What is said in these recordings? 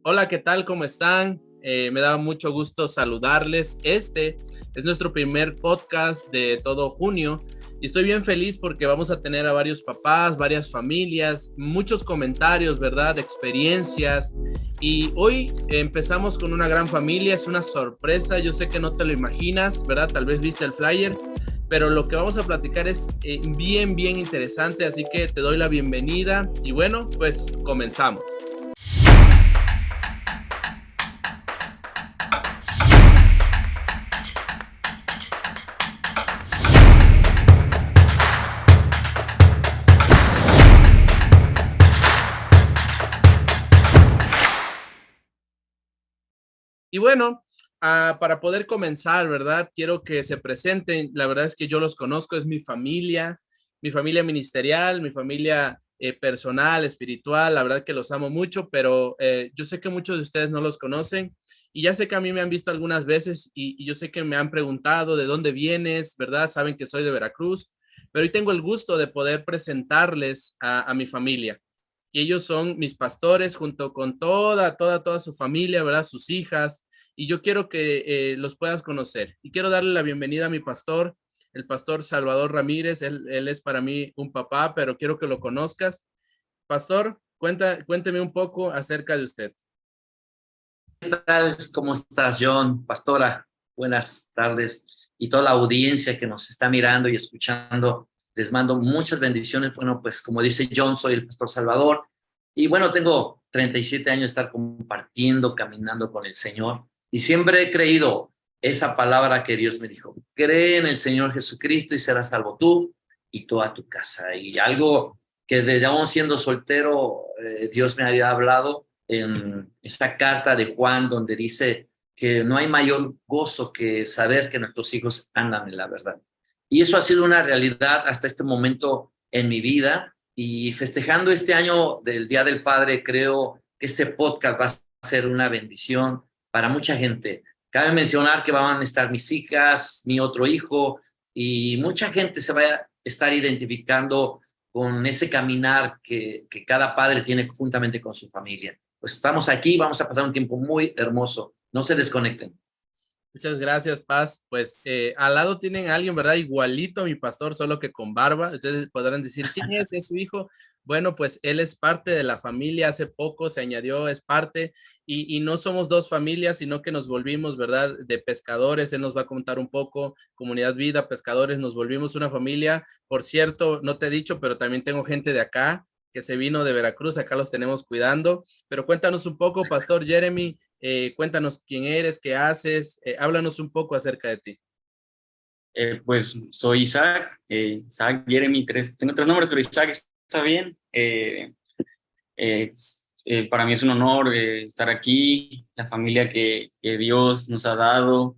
Hola, ¿qué tal? ¿Cómo están? Me da mucho gusto saludarles. Este es nuestro primer podcast de todo junio y estoy bien feliz porque vamos a tener a varios papás, varias familias, muchos comentarios, ¿verdad? Experiencias. Y hoy empezamos con una gran familia, es una sorpresa, yo sé que no te lo imaginas, ¿verdad? Tal vez viste el flyer, pero lo que vamos a platicar es bien interesante, así que te doy la bienvenida y bueno, pues comenzamos. Y bueno, para poder comenzar, ¿verdad? Quiero que se presenten. La verdad es que yo los conozco, es mi familia ministerial, mi familia personal, espiritual. La verdad que los amo mucho, pero yo sé que muchos de ustedes no los conocen y ya sé que a mí me han visto algunas veces y yo sé que me han preguntado de dónde vienes, ¿verdad? Saben que soy de Veracruz, pero hoy tengo el gusto de poder presentarles a mi familia y ellos son mis pastores junto con toda su familia, ¿verdad? Sus hijas, y yo quiero que los puedas conocer. Y quiero darle la bienvenida a mi pastor, el pastor Salvador Ramírez. Él es para mí un papá, pero quiero que lo conozcas. Pastor, cuénteme un poco acerca de usted. ¿Qué tal? ¿Cómo estás, John? Pastora, buenas tardes. Y toda la audiencia que nos está mirando y escuchando, les mando muchas bendiciones. Bueno, pues como dice John, soy el pastor Salvador. Y bueno, tengo 37 años de estar compartiendo, caminando con el Señor. Y siempre he creído esa palabra que Dios me dijo: cree en el Señor Jesucristo y serás salvo tú y toda tu casa. Y algo que desde aún siendo soltero, Dios me había hablado en esta carta de Juan, donde dice que no hay mayor gozo que saber que nuestros hijos andan en la verdad. Y eso ha sido una realidad hasta este momento en mi vida. Y festejando este año del Día del Padre, creo que este podcast va a ser una bendición para mucha gente. Cabe mencionar que van a estar mis hijas, mi otro hijo, y mucha gente se va a estar identificando con ese caminar que cada padre tiene juntamente con su familia. Pues estamos aquí, vamos a pasar un tiempo muy hermoso. No se desconecten. Muchas gracias, Paz. Pues al lado tienen a alguien, ¿verdad? Igualito a mi pastor, solo que con barba. Ustedes podrán decir, ¿quién es? ¿Es su hijo? Bueno, pues él es parte de la familia, hace poco se añadió, es parte, y no somos dos familias, sino que nos volvimos, ¿verdad? De pescadores, él nos va a contar un poco, Comunidad Vida, pescadores, nos volvimos una familia. Por cierto, no te he dicho, pero también tengo gente de acá que se vino de Veracruz, acá los tenemos cuidando. Pero cuéntanos un poco, Pastor Jeremy. Cuéntanos quién eres, qué haces, háblanos un poco acerca de ti. Pues soy Isaac, Isaac Jeremy, tengo tres nombres, pero Isaac está bien. Para mí es un honor estar aquí, la familia que Dios nos ha dado.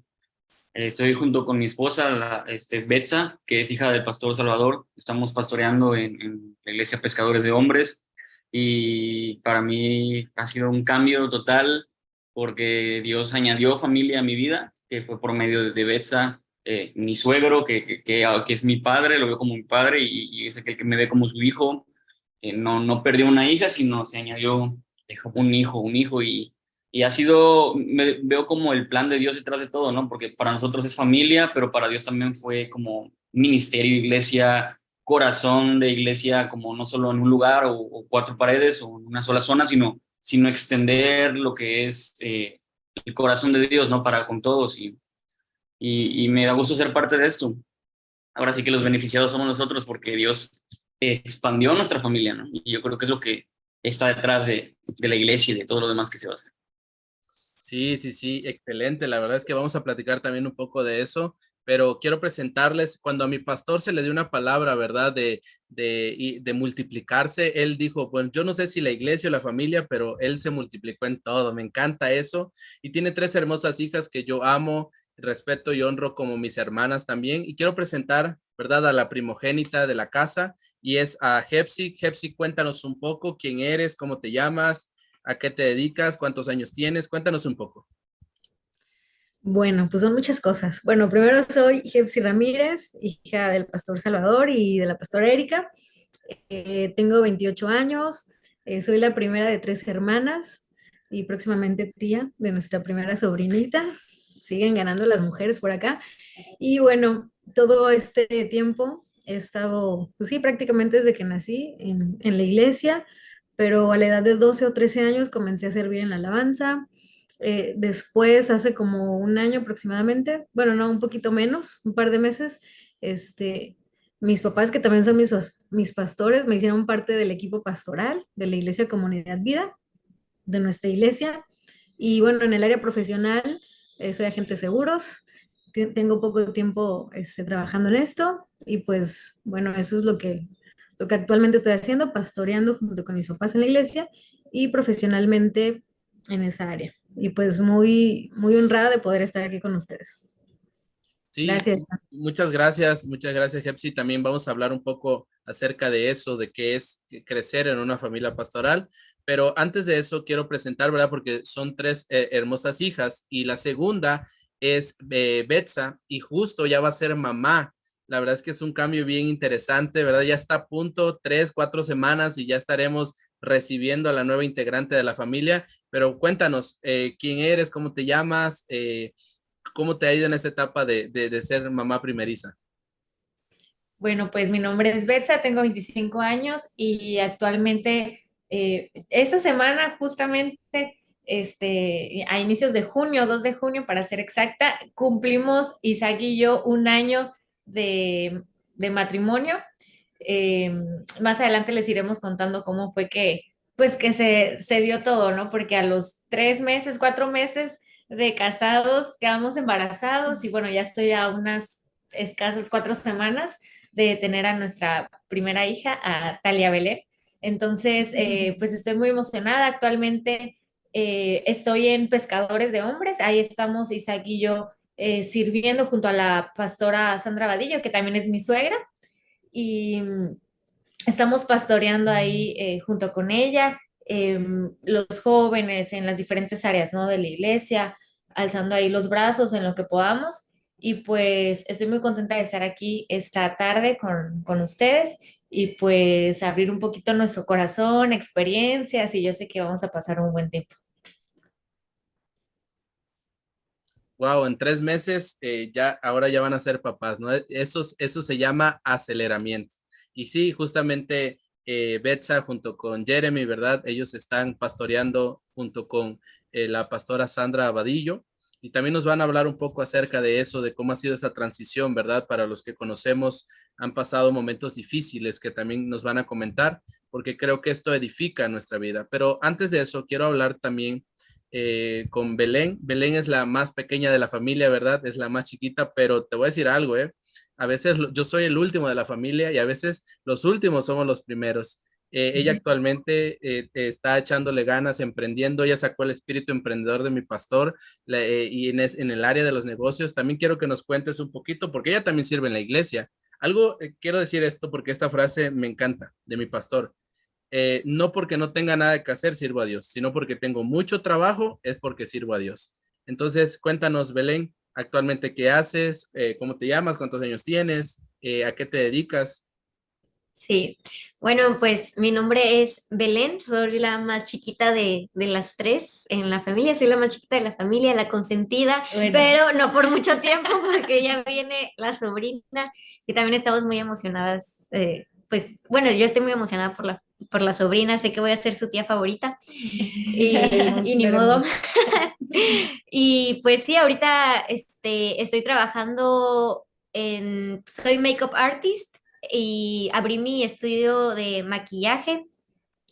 Estoy junto con mi esposa, Betsa, que es hija del pastor Salvador. Estamos pastoreando en la iglesia Pescadores de Hombres y para mí ha sido un cambio total porque Dios añadió familia a mi vida, que fue por medio de Betsa, mi suegro, que es mi padre, lo veo como mi padre y es aquel que me ve como su hijo. No perdió una hija, sino se añadió un hijo y ha sido, veo como el plan de Dios detrás de todo, ¿no? Porque para nosotros es familia, pero para Dios también fue como ministerio, iglesia, corazón de iglesia, como no solo en un lugar o cuatro paredes o en una sola zona, sino extender lo que es el corazón de Dios, ¿no? Para con todos y me da gusto ser parte de esto. Ahora sí que los beneficiados somos nosotros porque Dios expandió nuestra familia, ¿no? Y yo creo que es lo que está detrás de la iglesia y de todo lo demás que se va a hacer. Sí, excelente. La verdad es que vamos a platicar también un poco de eso, pero quiero presentarles, cuando a mi pastor se le dio una palabra, ¿verdad? De multiplicarse, él dijo, bueno, yo no sé si la iglesia o la familia, pero él se multiplicó en todo. Me encanta eso. Y tiene tres hermosas hijas que yo amo, respeto y honro como mis hermanas también. Y quiero presentar, ¿verdad? A la primogénita de la casa y es a Hepsi. Hepsi, cuéntanos un poco quién eres, cómo te llamas. ¿A qué te dedicas? ¿Cuántos años tienes? Cuéntanos un poco. Bueno, pues son muchas cosas. Bueno, primero soy Jepsi Ramírez, hija del pastor Salvador y de la pastora Erika. Tengo 28 años, soy la primera de tres hermanas. y próximamente tía de nuestra primera sobrinita. Siguen ganando las mujeres por acá. Y bueno, todo este tiempo he estado, pues sí, prácticamente desde que nací en la iglesia, pero a la edad de 12 o 13 años comencé a servir en la alabanza. Después, hace como un año aproximadamente, bueno, no, un poquito menos, un par de meses, este, mis papás, que también son mis pastores, me hicieron parte del equipo pastoral de la Iglesia Comunidad Vida, de nuestra iglesia. Y bueno, en el área profesional, soy agente de seguros, tengo poco tiempo trabajando en esto y pues bueno, eso es lo que actualmente estoy haciendo, pastoreando junto con mis papás en la iglesia y profesionalmente en esa área. Y pues muy, muy honrada de poder estar aquí con ustedes. Sí, Gracias. muchas gracias, Hepsi. También vamos a hablar un poco acerca de eso, de qué es crecer en una familia pastoral. Pero antes de eso, quiero presentar, ¿verdad? Porque son tres hermosas hijas y la segunda es Betsa y justo ya va a ser mamá. La verdad es que es un cambio bien interesante, ¿verdad? Ya está a punto, 3, 4 semanas y ya estaremos recibiendo a la nueva integrante de la familia. Pero cuéntanos, ¿quién eres? ¿Cómo te llamas? ¿Cómo te ha ido en esta etapa de ser mamá primeriza? Bueno, pues mi nombre es Betsa, tengo 25 años y actualmente esta semana justamente a inicios de junio, 2 de junio para ser exacta, cumplimos Isaac y yo un año de matrimonio. Eh, Más adelante les iremos contando cómo fue pues que se dio todo, ¿no? Porque a los 3 meses, 4 meses de casados quedamos embarazados y bueno, ya estoy a unas escasas 4 semanas de tener a nuestra primera hija, a Talia Belén. Entonces, pues estoy muy emocionada. Actualmente estoy en Pescadores de Hombres. Ahí estamos Isaac y yo sirviendo junto a la pastora Sandra Vadillo, que también es mi suegra. Y estamos pastoreando ahí junto con ella, los jóvenes en las diferentes áreas, ¿no? De la iglesia, alzando ahí los brazos en lo que podamos. Y pues estoy muy contenta de estar aquí esta tarde con ustedes y pues abrir un poquito nuestro corazón, experiencias y yo sé que vamos a pasar un buen tiempo. Wow, en 3 meses ahora ya van a ser papás, ¿no? Eso se llama aceleramiento. Y sí, justamente Betsa junto con Jeremy, ¿verdad? Ellos están pastoreando junto con la pastora Sandra Abadillo y también nos van a hablar un poco acerca de eso, de cómo ha sido esa transición, ¿verdad? Para los que conocemos, han pasado momentos difíciles que también nos van a comentar, porque creo que esto edifica nuestra vida. Pero antes de eso, quiero hablar también con Belén. Belén es la más pequeña de la familia, ¿verdad? Es la más chiquita, pero te voy a decir algo, ¿eh? A veces yo soy el último de la familia y a veces los últimos somos los primeros. Ella actualmente está echándole ganas, emprendiendo. Ella sacó el espíritu emprendedor de mi pastor y en el área de los negocios. También quiero que nos cuentes un poquito, porque ella también sirve en la iglesia. Algo, quiero decir esto porque esta frase me encanta de mi pastor. No porque no tenga nada que hacer sirvo a Dios, sino porque tengo mucho trabajo, es porque sirvo a Dios. Entonces, cuéntanos, Belén, actualmente qué haces, cómo te llamas, cuántos años tienes, a qué te dedicas. Sí, bueno, pues mi nombre es Belén, soy la más chiquita de las tres en la familia, soy la más chiquita de la familia, la consentida, Bueno. pero no por mucho tiempo porque ya viene la sobrina y también estamos muy emocionadas, pues bueno, yo estoy muy emocionada por la sobrina, sé que voy a ser su tía favorita y ni modo. Y pues sí, ahorita estoy trabajando soy makeup artist y abrí mi estudio de maquillaje.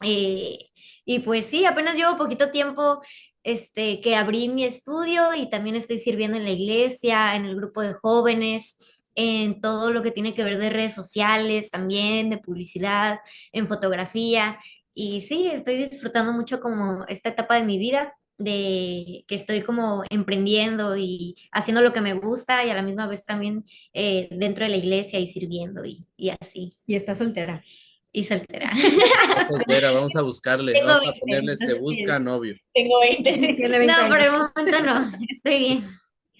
eh, y pues sí, apenas llevo poquito tiempo que abrí mi estudio y también estoy sirviendo en la iglesia, en el grupo de jóvenes, en todo lo que tiene que ver de redes sociales, también de publicidad, en fotografía. Y sí, estoy disfrutando mucho como esta etapa de mi vida, de que estoy como emprendiendo y haciendo lo que me gusta y a la misma vez también dentro de la iglesia y sirviendo y así, Y está soltera. y soltera. Está soltera, vamos a buscarle, Tengo vamos a 20, ponerle se entonces busca novio. tengo 20. Tiene 20 No, por el años. momento no, estoy bien.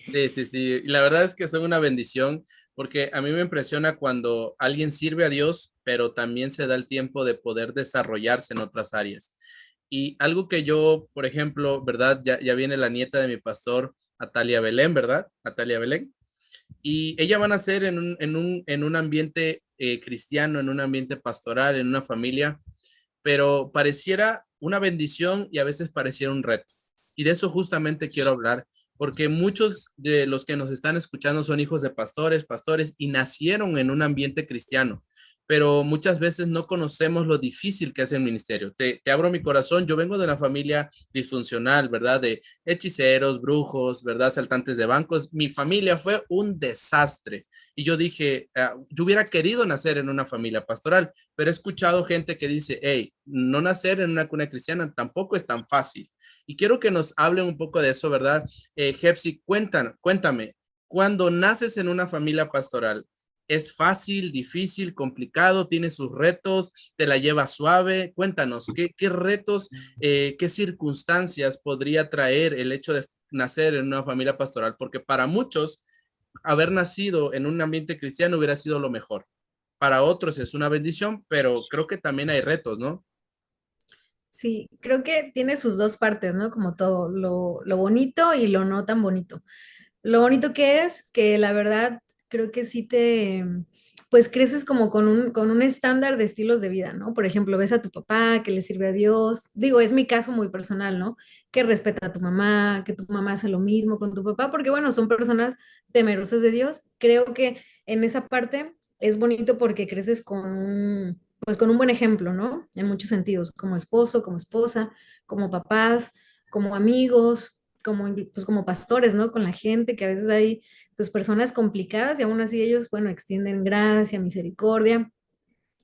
Sí, sí, sí. Y la verdad es que son una bendición porque a mí me impresiona cuando alguien sirve a Dios, pero también se da el tiempo de poder desarrollarse en otras áreas. Y algo que yo, por ejemplo, ¿verdad? Ya viene la nieta de mi pastor, Atalia Belén, ¿verdad? Atalia Belén. Y ella va a nacer en un ambiente cristiano, en un ambiente pastoral, en una familia, pero pareciera una bendición y a veces pareciera un reto. Y de eso justamente quiero hablar, porque muchos de los que nos están escuchando son hijos de pastores, y nacieron en un ambiente cristiano, pero muchas veces no conocemos lo difícil que es el ministerio. Te abro mi corazón, yo vengo de una familia disfuncional, ¿verdad? De hechiceros, brujos, ¿verdad? Saltantes de bancos. Mi familia fue un desastre. Y yo dije, yo hubiera querido nacer en una familia pastoral, pero he escuchado gente que dice, hey, no nacer en una cuna cristiana tampoco es tan fácil. Y quiero que nos hablen un poco de eso, ¿verdad? Hepsi, cuéntame, cuando naces en una familia pastoral, ¿es fácil, difícil, complicado? ¿Tiene sus retos? ¿Te la lleva suave? Cuéntanos, ¿qué retos, qué circunstancias podría traer el hecho de nacer en una familia pastoral? Porque para muchos, haber nacido en un ambiente cristiano hubiera sido lo mejor. Para otros es una bendición, pero creo que también hay retos, ¿no? Sí, creo que tiene sus dos partes, ¿no? Como todo, lo bonito y lo no tan bonito. Lo bonito que es que la verdad creo que sí pues creces como con un estándar de estilos de vida, ¿no? Por ejemplo, ves a tu papá que le sirve a Dios. Digo, es mi caso muy personal, ¿no? Que respeta a tu mamá, que tu mamá hace lo mismo con tu papá, porque bueno, son personas temerosas de Dios. Creo que en esa parte es bonito porque creces pues con un buen ejemplo, ¿no? En muchos sentidos, como esposo, como esposa, como papás, como amigos, pues como pastores, ¿no? Con la gente, que a veces hay pues personas complicadas y aún así ellos, bueno, extienden gracia, misericordia.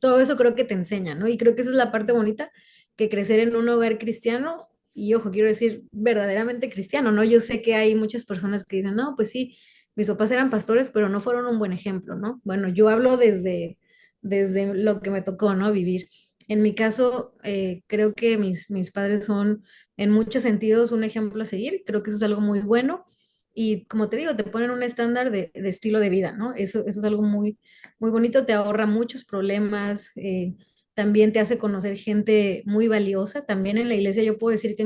Todo eso creo que te enseña, ¿no? Y creo que esa es la parte bonita, que crecer en un hogar cristiano, y ojo, quiero decir verdaderamente cristiano, ¿no? Yo sé que hay muchas personas que dicen, no, pues sí, mis papás eran pastores, pero no fueron un buen ejemplo, ¿no? Bueno, yo hablo desde lo que me tocó, ¿no? Vivir. En mi caso, creo que mis padres son en muchos sentidos un ejemplo a seguir, creo que eso es algo muy bueno. Y como te digo, te ponen un estándar de estilo de vida, ¿no? Eso es algo muy bonito, te ahorra muchos problemas, también te hace conocer gente muy valiosa. También en la iglesia yo puedo decir que he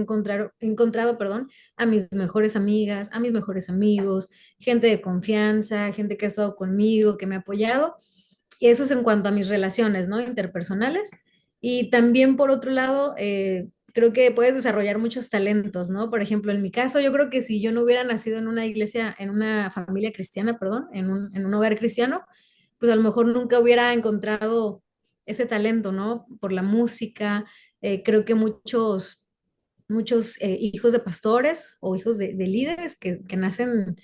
encontrado, perdón, a mis mejores amigas, a mis mejores amigos, gente de confianza, gente que ha estado conmigo, que me ha apoyado. Y eso es en cuanto a mis relaciones, ¿no? Interpersonales. Y también por otro lado, creo que puedes desarrollar muchos talentos, ¿no? Por ejemplo, en mi caso, yo creo que si yo no hubiera nacido en una iglesia, en una familia cristiana, perdón, en un hogar cristiano, pues a lo mejor nunca hubiera encontrado ese talento, ¿no? Por la música. Creo que muchos hijos de pastores o hijos de líderes que nacen,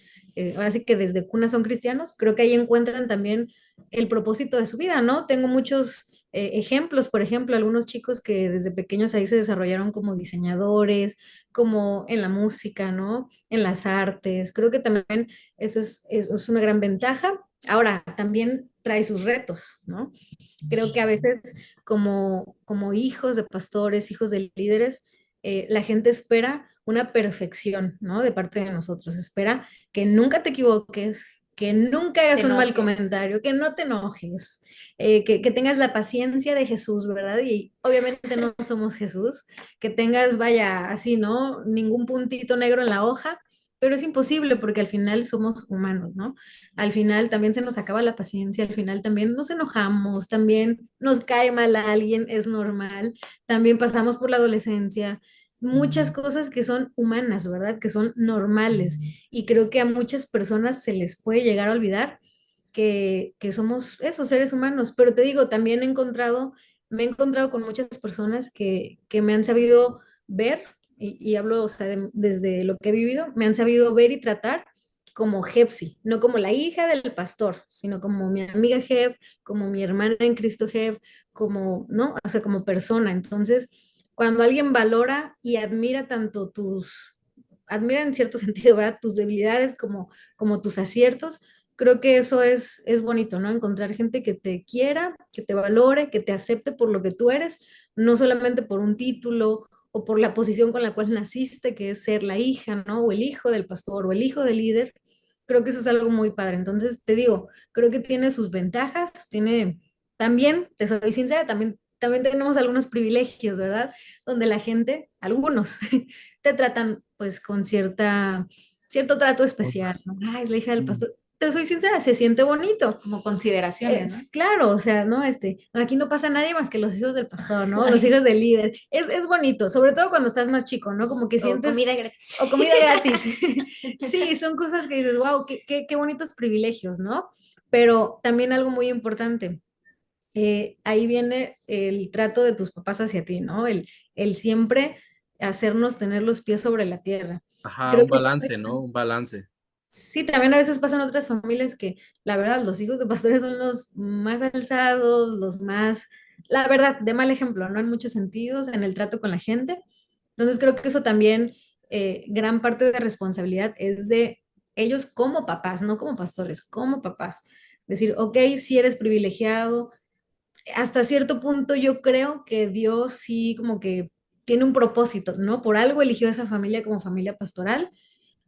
ahora sí que desde cuna son cristianos, creo que ahí encuentran también el propósito de su vida, ¿no? Tengo muchos ejemplos, por ejemplo, algunos chicos que desde pequeños ahí se desarrollaron como diseñadores, como en la música, ¿no? En las artes. Creo que también eso es una gran ventaja. Ahora, también trae sus retos, ¿no? Creo que a veces como hijos de pastores, hijos de líderes, la gente espera una perfección, ¿no? De parte de nosotros. Espera que nunca te equivoques, que nunca hagas Que un no, mal comentario, que no te enojes, que tengas la paciencia de Jesús, ¿verdad? Y obviamente no somos Jesús, que tengas, vaya, así, ¿no? Ningún puntito negro en la hoja, pero es imposible porque al final somos humanos, ¿no? Al final también se nos acaba la paciencia, al final también nos enojamos, también nos cae mal a alguien, es normal, también pasamos por la adolescencia, muchas cosas que son humanas, ¿verdad? Que son normales. Y creo que a muchas personas se les puede llegar a olvidar que somos esos seres humanos. Pero te digo, también me he encontrado con muchas personas que me han sabido ver, y hablo, o sea, desde lo que he vivido, me han sabido ver y tratar como Jepsi, no como la hija del pastor, sino como mi amiga Jef, como mi hermana en Cristo Jef, como, ¿no? O sea, como persona. Entonces, cuando alguien valora y admira tanto admira en cierto sentido, ¿verdad? Tus debilidades como tus aciertos, creo que eso es bonito, ¿no? Encontrar gente que te quiera, que te valore, que te acepte por lo que tú eres, no solamente por un título o por la posición con la cual naciste, que es ser la hija, ¿no? O el hijo del pastor o el hijo del líder. Creo que eso es algo muy padre. Entonces, te digo, creo que tiene sus ventajas, tiene también, te soy sincera, también también tenemos algunos privilegios, ¿verdad? Donde la gente, algunos, te tratan pues con cierto trato especial, ¿no? Ah, es la hija del pastor. Te soy sincera, se siente bonito. Como consideraciones, ¿no? Claro, o sea, ¿no? Aquí no pasa nadie más que los hijos del pastor, ¿no? Los hijos del líder. Es bonito, sobre todo cuando estás más chico, ¿no? Como que O sientes... comida gratis. O comida gratis. Sí, son cosas que dices, wow, qué bonitos privilegios, ¿no? Pero también algo muy importante, ahí viene el trato de tus papás hacia ti, ¿no? El siempre hacernos tener los pies sobre la tierra. Ajá, Creo un que balance, ¿no? Un balance. sí, también a veces pasan otras familias que, la verdad, los hijos de pastores son los más alzados, los más, la verdad, de mal ejemplo, ¿no? En muchos sentidos, en el trato con la gente. Entonces creo que eso también, gran parte de responsabilidad es de ellos como papás, no como pastores, como papás. Decir, ok, si eres privilegiado, hasta cierto punto yo creo que Dios sí como que tiene un propósito, ¿no? Por algo eligió a esa familia como familia pastoral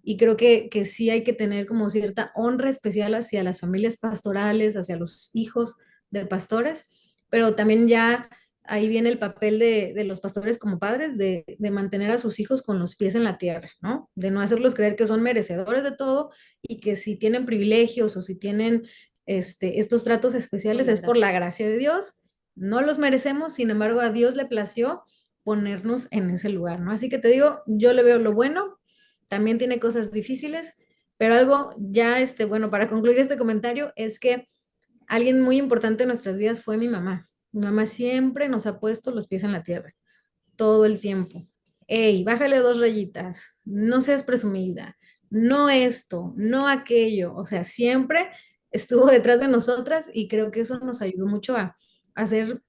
y creo que sí hay que tener como cierta honra especial hacia las familias pastorales, hacia los hijos de pastores, pero también ya ahí viene el papel de los pastores como padres, de mantener a sus hijos con los pies en la tierra, ¿no? De no hacerlos creer que son merecedores de todo y que si tienen privilegios o si tienen estos tratos especiales es por la gracia de Dios. No los merecemos, sin embargo, a Dios le plació ponernos en ese lugar, ¿no? Así que te digo, yo le veo lo bueno, también tiene cosas difíciles, pero algo ya, bueno, para concluir este comentario, es que alguien muy importante en nuestras vidas fue mi mamá. Mi mamá siempre nos ha puesto los pies en la tierra, todo el tiempo. Ey, bájale 2 rayitas, no seas presumida, no esto, no aquello, o sea, siempre estuvo detrás de nosotras y creo que eso nos ayudó mucho a ser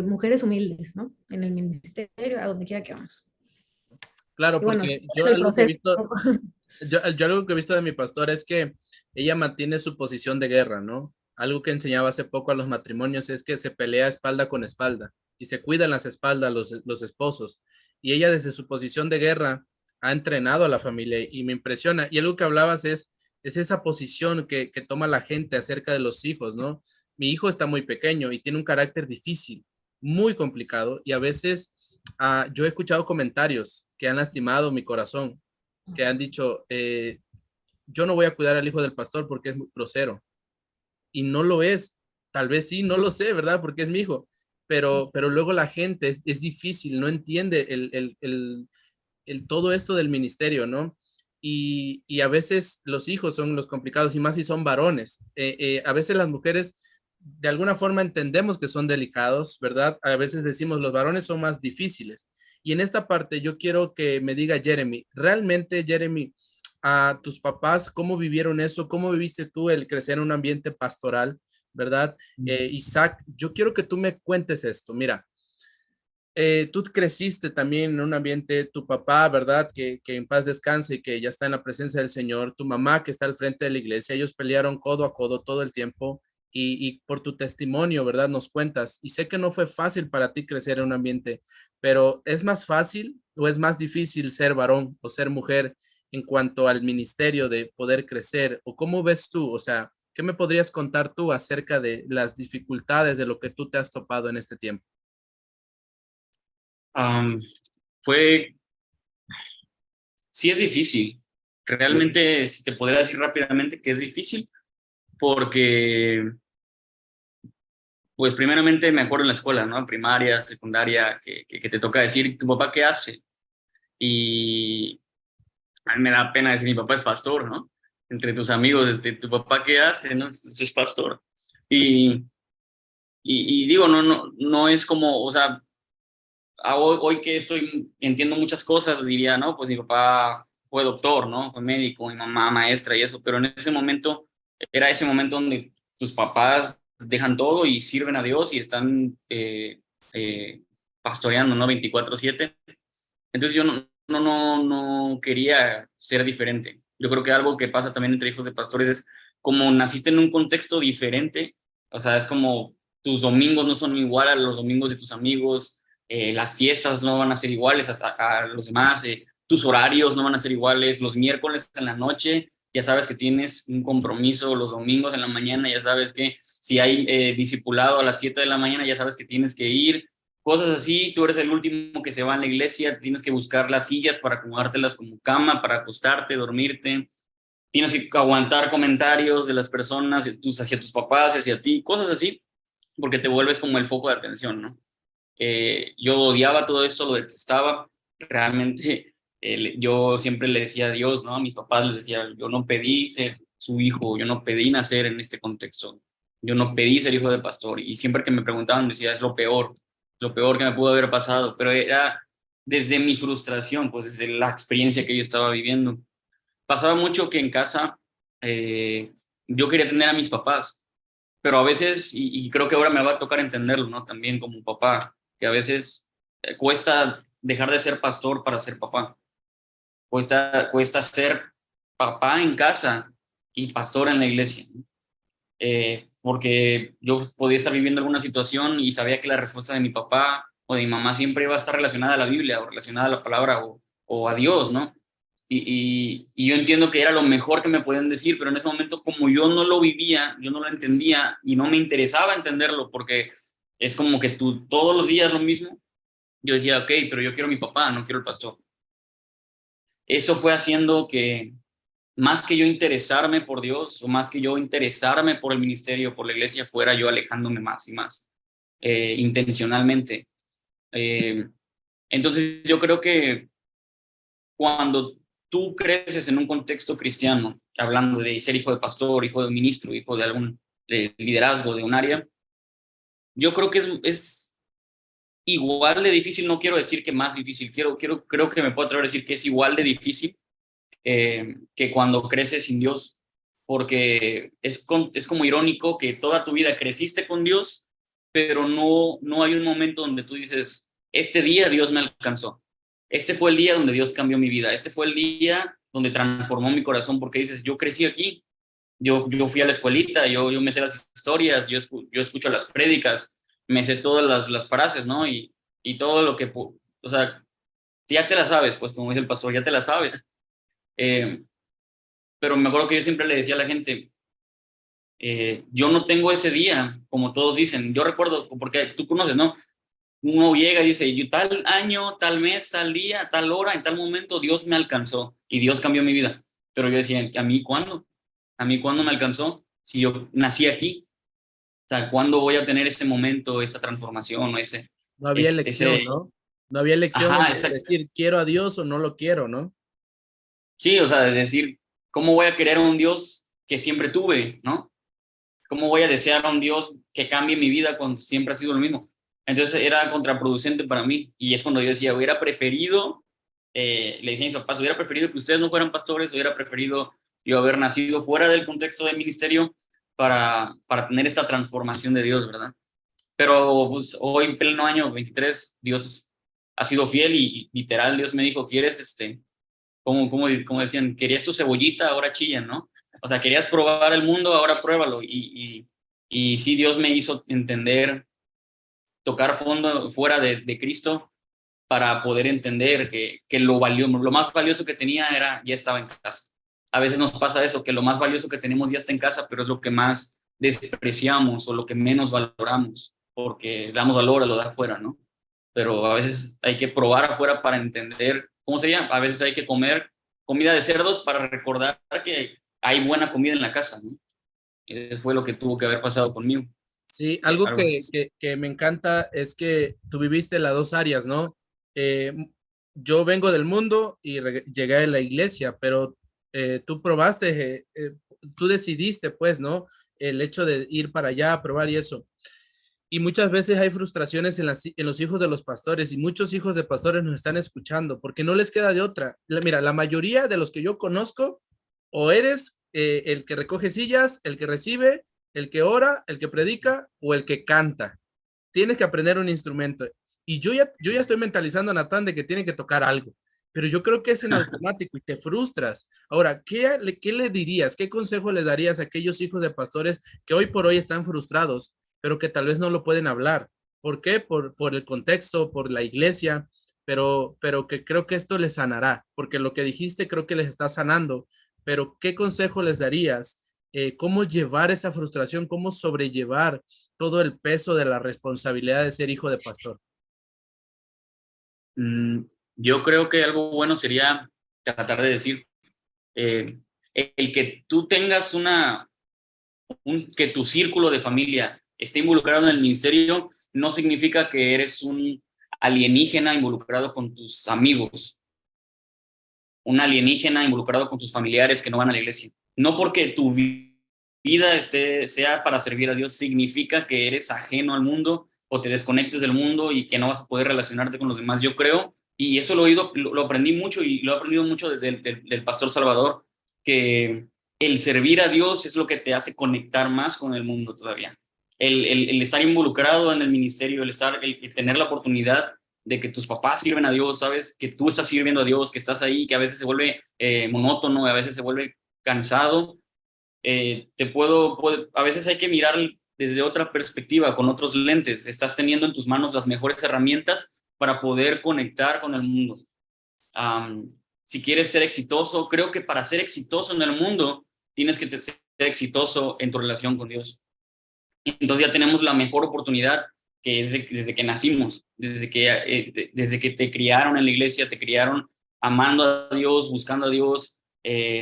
mujeres humildes, ¿no? En el ministerio, a donde quiera que vamos. Claro, Y bueno, porque en yo el algo que he proceso. visto, yo algo que he visto de mi pastor es que ella mantiene su posición de guerra, ¿no? Algo que enseñaba hace poco a los matrimonios es que se pelea espalda con espalda y se cuidan las espaldas los esposos. Y ella desde su posición de guerra ha entrenado a la familia y me impresiona. Y algo que hablabas es esa posición que toma la gente acerca de los hijos, ¿no? Mi hijo está muy pequeño y tiene un carácter difícil, muy complicado y a veces yo he escuchado comentarios que han lastimado mi corazón, que han dicho, yo no voy a cuidar al hijo del pastor porque es muy grosero. Y no lo es. Tal vez sí, no lo sé, ¿verdad? Porque es mi hijo. Pero luego la gente es difícil, no entiende todo esto del ministerio, ¿no? Y a veces los hijos son los complicados y más si son varones. A veces las mujeres de alguna forma entendemos que son delicados, ¿verdad? A veces decimos los varones son más difíciles. Y en esta parte yo quiero que me diga Jeremy, realmente Jeremy, a tus papás, ¿cómo vivieron eso? ¿Cómo viviste tú el crecer en un ambiente pastoral, ¿verdad? Isaac, yo quiero que tú me cuentes esto. Mira, tú creciste también en un ambiente, tu papá, ¿verdad? Que en paz descanse y que ya está en la presencia del Señor, tu mamá que está al frente de la iglesia, ellos pelearon codo a codo todo el tiempo y por tu testimonio, ¿verdad? Nos cuentas. Y sé que no fue fácil para ti crecer en un ambiente, pero ¿es más fácil o es más difícil ser varón o ser mujer en cuanto al ministerio de poder crecer? ¿O cómo ves tú? O sea, ¿qué me podrías contar tú acerca de las dificultades de lo que tú te has topado en este tiempo? Am, fue, sí es difícil. Realmente, si te podría decir rápidamente que es difícil, porque, pues primeramente me acuerdo en la escuela, ¿no? Primaria, secundaria, que te toca decir, ¿tu papá qué hace? Y a mí me da pena decir, mi papá es pastor, ¿no? Entre tus amigos, ¿tu papá qué hace? ¿No? Es pastor. Y, y digo, no es como, o sea, hoy que entiendo muchas cosas, diría, no, pues mi papá fue doctor, ¿no? Fue médico, mi mamá maestra y eso, pero en ese momento, era ese momento donde tus papás dejan todo y sirven a Dios y están pastoreando, ¿no? 24/7. Entonces yo no quería ser diferente. Yo creo que algo que pasa también entre hijos de pastores es como naciste en un contexto diferente, o sea, es como tus domingos no son igual a los domingos de tus amigos, las fiestas no van a ser iguales a los demás, tus horarios no van a ser iguales, los miércoles en la noche ya sabes que tienes un compromiso, los domingos en la mañana ya sabes que si hay discipulado a las 7 de la mañana ya sabes que tienes que ir, cosas así, tú eres el último que se va en la iglesia, tienes que buscar las sillas para acomodártelas como cama, para acostarte, dormirte, tienes que aguantar comentarios de las personas hacia tus papás, hacia ti, cosas así, porque te vuelves como el foco de atención, ¿no? Yo odiaba todo esto, lo detestaba, realmente yo siempre le decía a Dios, ¿no? A mis papás les decía, yo no pedí ser su hijo, yo no pedí nacer en este contexto, yo no pedí ser hijo de pastor, y siempre que me preguntaban decía, es lo peor que me pudo haber pasado, pero era desde mi frustración, pues desde la experiencia que yo estaba viviendo. Pasaba mucho que en casa yo quería tener a mis papás, pero a veces, y creo que ahora me va a tocar entenderlo, ¿no? También como papá, que a veces cuesta dejar de ser pastor para ser papá, cuesta ser papá en casa y pastor en la iglesia, ¿no? Porque yo podía estar viviendo alguna situación y sabía que la respuesta de mi papá o de mi mamá siempre iba a estar relacionada a la Biblia o relacionada a la palabra o a Dios, ¿no? Y yo entiendo que era lo mejor que me podían decir, pero en ese momento como yo no lo vivía, yo no lo entendía y no me interesaba entenderlo porque es como que tú todos los días lo mismo, yo decía, ok, pero yo quiero a mi papá, no quiero el pastor. Eso fue haciendo que más que yo interesarme por Dios o más que yo interesarme por el ministerio, por la iglesia, fuera yo alejándome más y más intencionalmente. Eh, entonces yo creo que cuando tú creces en un contexto cristiano, hablando de ser hijo de pastor, hijo de ministro, hijo de algún liderazgo de un área, yo creo que es igual de difícil, no quiero decir que más difícil, creo que me puedo atrever a decir que es igual de difícil que cuando creces sin Dios, porque es como irónico que toda tu vida creciste con Dios, pero no hay un momento donde tú dices, este día Dios me alcanzó, este fue el día donde Dios cambió mi vida, este fue el día donde transformó mi corazón, porque dices, yo crecí aquí, yo fui a la escuelita, yo me sé las historias, yo escucho las prédicas, me sé todas las frases, ¿no? Y todo lo que, o sea, ya te la sabes, pues como dice el pastor, ya te la sabes. Eh, pero me acuerdo que yo siempre le decía a la gente, yo no tengo ese día, como todos dicen, yo recuerdo, porque tú conoces, ¿no? Uno llega y dice, yo tal año, tal mes, tal día, tal hora, en tal momento, Dios me alcanzó y Dios cambió mi vida. Pero yo decía, ¿a mí cuándo? ¿A mí cuándo me alcanzó? Si yo nací aquí, o sea, ¿cuándo voy a tener ese momento, esa transformación o No había elección, ese, ¿no? No había elección ajá, entre exacto. decir quiero a Dios o no lo quiero, ¿no? Sí, o sea, de decir, ¿cómo voy a querer a un Dios que siempre tuve, ¿no? ¿Cómo voy a desear a un Dios que cambie mi vida cuando siempre ha sido lo mismo? Entonces era contraproducente para mí. Y es cuando yo decía, hubiera preferido, le decía a mis papás, hubiera preferido que ustedes no fueran pastores, hubiera preferido yo haber nacido fuera del contexto del ministerio para tener esta transformación de Dios, ¿verdad? Pero pues, hoy, en pleno año 23, Dios ha sido fiel y literal Dios me dijo, ¿quieres como decían, querías tu cebollita, ahora chillan, ¿no? O sea, querías probar el mundo, ahora pruébalo. Y sí, Dios me hizo entender, tocar fondo fuera de Cristo para poder entender que lo más valioso que tenía ya estaba en casa. A veces nos pasa eso, que lo más valioso que tenemos ya está en casa, pero es lo que más despreciamos o lo que menos valoramos, porque damos valor a lo de afuera, ¿no? Pero a veces hay que probar afuera para entender cómo sería. A veces hay que comer comida de cerdos para recordar que hay buena comida en la casa, ¿no? Eso fue lo que tuvo que haber pasado conmigo. Sí, algo Algo así. que me encanta es que tú viviste las dos áreas, ¿no? Yo vengo del mundo y llegué a la iglesia, pero tú probaste, tú decidiste, pues, ¿no? El hecho de ir para allá, probar y eso. Y muchas veces hay frustraciones en los hijos de los pastores y muchos hijos de pastores nos están escuchando porque no les queda de otra. Mira, la mayoría de los que yo conozco, o eres el que recoge sillas, el que recibe, el que ora, el que predica o el que canta. Tienes que aprender un instrumento. Y yo ya estoy mentalizando a Natán de que tiene que tocar algo, pero yo creo que es en automático y te frustras. Ahora, ¿qué le dirías? ¿Qué consejo le darías a aquellos hijos de pastores que hoy por hoy están frustrados, pero que tal vez no lo pueden hablar? ¿Por qué? Por el contexto, por la iglesia, pero que creo que esto les sanará, porque lo que dijiste creo que les está sanando, pero ¿qué consejo les darías? ¿Cómo llevar esa frustración? ¿Cómo sobrellevar todo el peso de la responsabilidad de ser hijo de pastor? Mm, yo creo que algo bueno sería tratar de decir, eh, el que tú tengas que tu círculo de familia esté involucrado en el ministerio, no significa que eres un alienígena involucrado con tus amigos, un alienígena involucrado con tus familiares que no van a la iglesia. No porque tu vida sea para servir a Dios, significa que eres ajeno al mundo o te desconectes del mundo y que no vas a poder relacionarte con los demás. Yo creo, y eso lo he oído, lo aprendí mucho y lo he aprendido mucho del pastor Salvador, que el servir a Dios es lo que te hace conectar más con el mundo todavía. El estar involucrado en el ministerio, el tener la oportunidad de que tus papás sirven a Dios, ¿sabes? Que tú estás sirviendo a Dios, que estás ahí, que a veces se vuelve monótono, a veces se vuelve cansado. A veces hay que mirar desde otra perspectiva, con otros lentes. Estás teniendo en tus manos las mejores herramientas para poder conectar con el mundo. Si quieres ser exitoso, creo que para ser exitoso en el mundo, tienes que ser exitoso en tu relación con Dios. Entonces ya tenemos la mejor oportunidad, que es desde que nacimos, desde que te criaron en la iglesia, te criaron amando a Dios, buscando a Dios,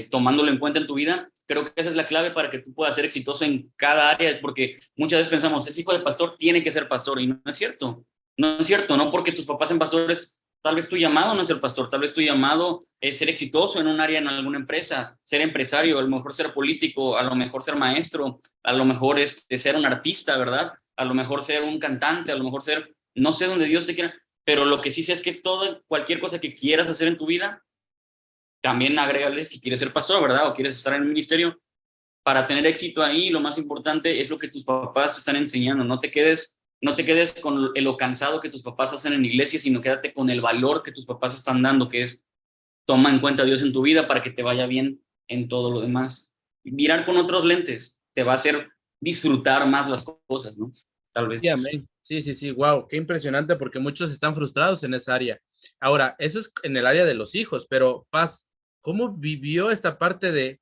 tomándolo en cuenta en tu vida. Creo que esa es la clave para que tú puedas ser exitoso en cada área, porque muchas veces pensamos, es hijo de pastor, tiene que ser pastor, y no es cierto. No es cierto, no porque tus papás sean pastores, tal vez tu llamado no es ser pastor, tal vez tu llamado es ser exitoso en un área, en alguna empresa, ser empresario, a lo mejor ser político, a lo mejor ser maestro, a lo mejor ser un artista, ¿verdad? A lo mejor ser un cantante, a lo mejor no sé dónde Dios te quiera, pero lo que sí sé es que cualquier cosa que quieras hacer en tu vida, también agrégale si quieres ser pastor, ¿verdad? O quieres estar en el ministerio. Para tener éxito ahí, lo más importante es lo que tus papás te están enseñando. No te quedes con lo cansado que tus papás hacen en la iglesia, sino quédate con el valor que tus papás están dando, que es toma en cuenta a Dios en tu vida para que te vaya bien en todo lo demás. Mirar con otros lentes te va a hacer disfrutar más las cosas, ¿no? Tal vez. Sí, amén. Sí, sí, sí, wow, qué impresionante porque muchos están frustrados en esa área. Ahora, eso es en el área de los hijos, pero Paz, ¿cómo vivió esta parte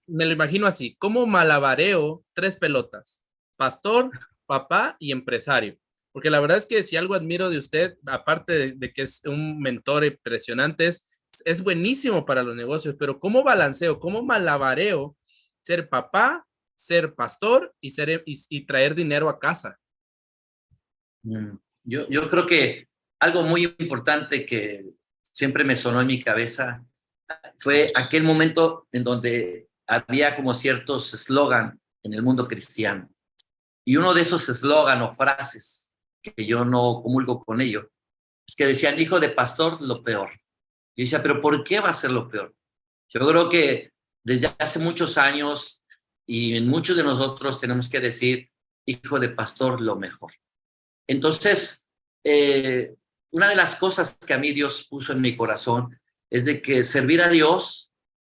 me lo imagino así, cómo malabareo tres pelotas, pastor, papá y empresario? Porque la verdad es que si algo admiro de usted, aparte de que es un mentor impresionante, es buenísimo para los negocios, pero ¿cómo balanceo, cómo malabareo ser papá, ser pastor y traer dinero a casa? Yo creo que algo muy importante que siempre me sonó en mi cabeza fue aquel momento en donde había como ciertos eslogan en el mundo cristiano. Y uno de esos eslogan o frases que yo no comulgo con ello, es que decían, hijo de pastor, lo peor. Y decía, pero ¿por qué va a ser lo peor? Yo creo que desde hace muchos años y en muchos de nosotros tenemos que decir, hijo de pastor, lo mejor. Entonces, una de las cosas que a mí Dios puso en mi corazón es de que servir a Dios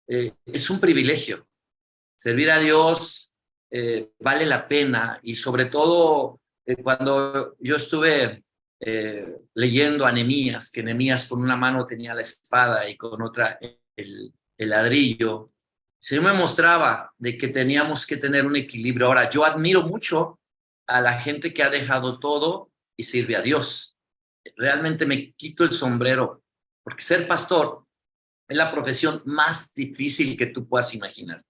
es un privilegio. Servir a Dios vale la pena y sobre todo cuando yo estuve leyendo a Nehemías, que Nehemías con una mano tenía la espada y con otra el ladrillo, el Señor me mostraba de que teníamos que tener un equilibrio. Ahora, yo admiro mucho a la gente que ha dejado todo y sirve a Dios. Realmente me quito el sombrero, porque ser pastor es la profesión más difícil que tú puedas imaginar.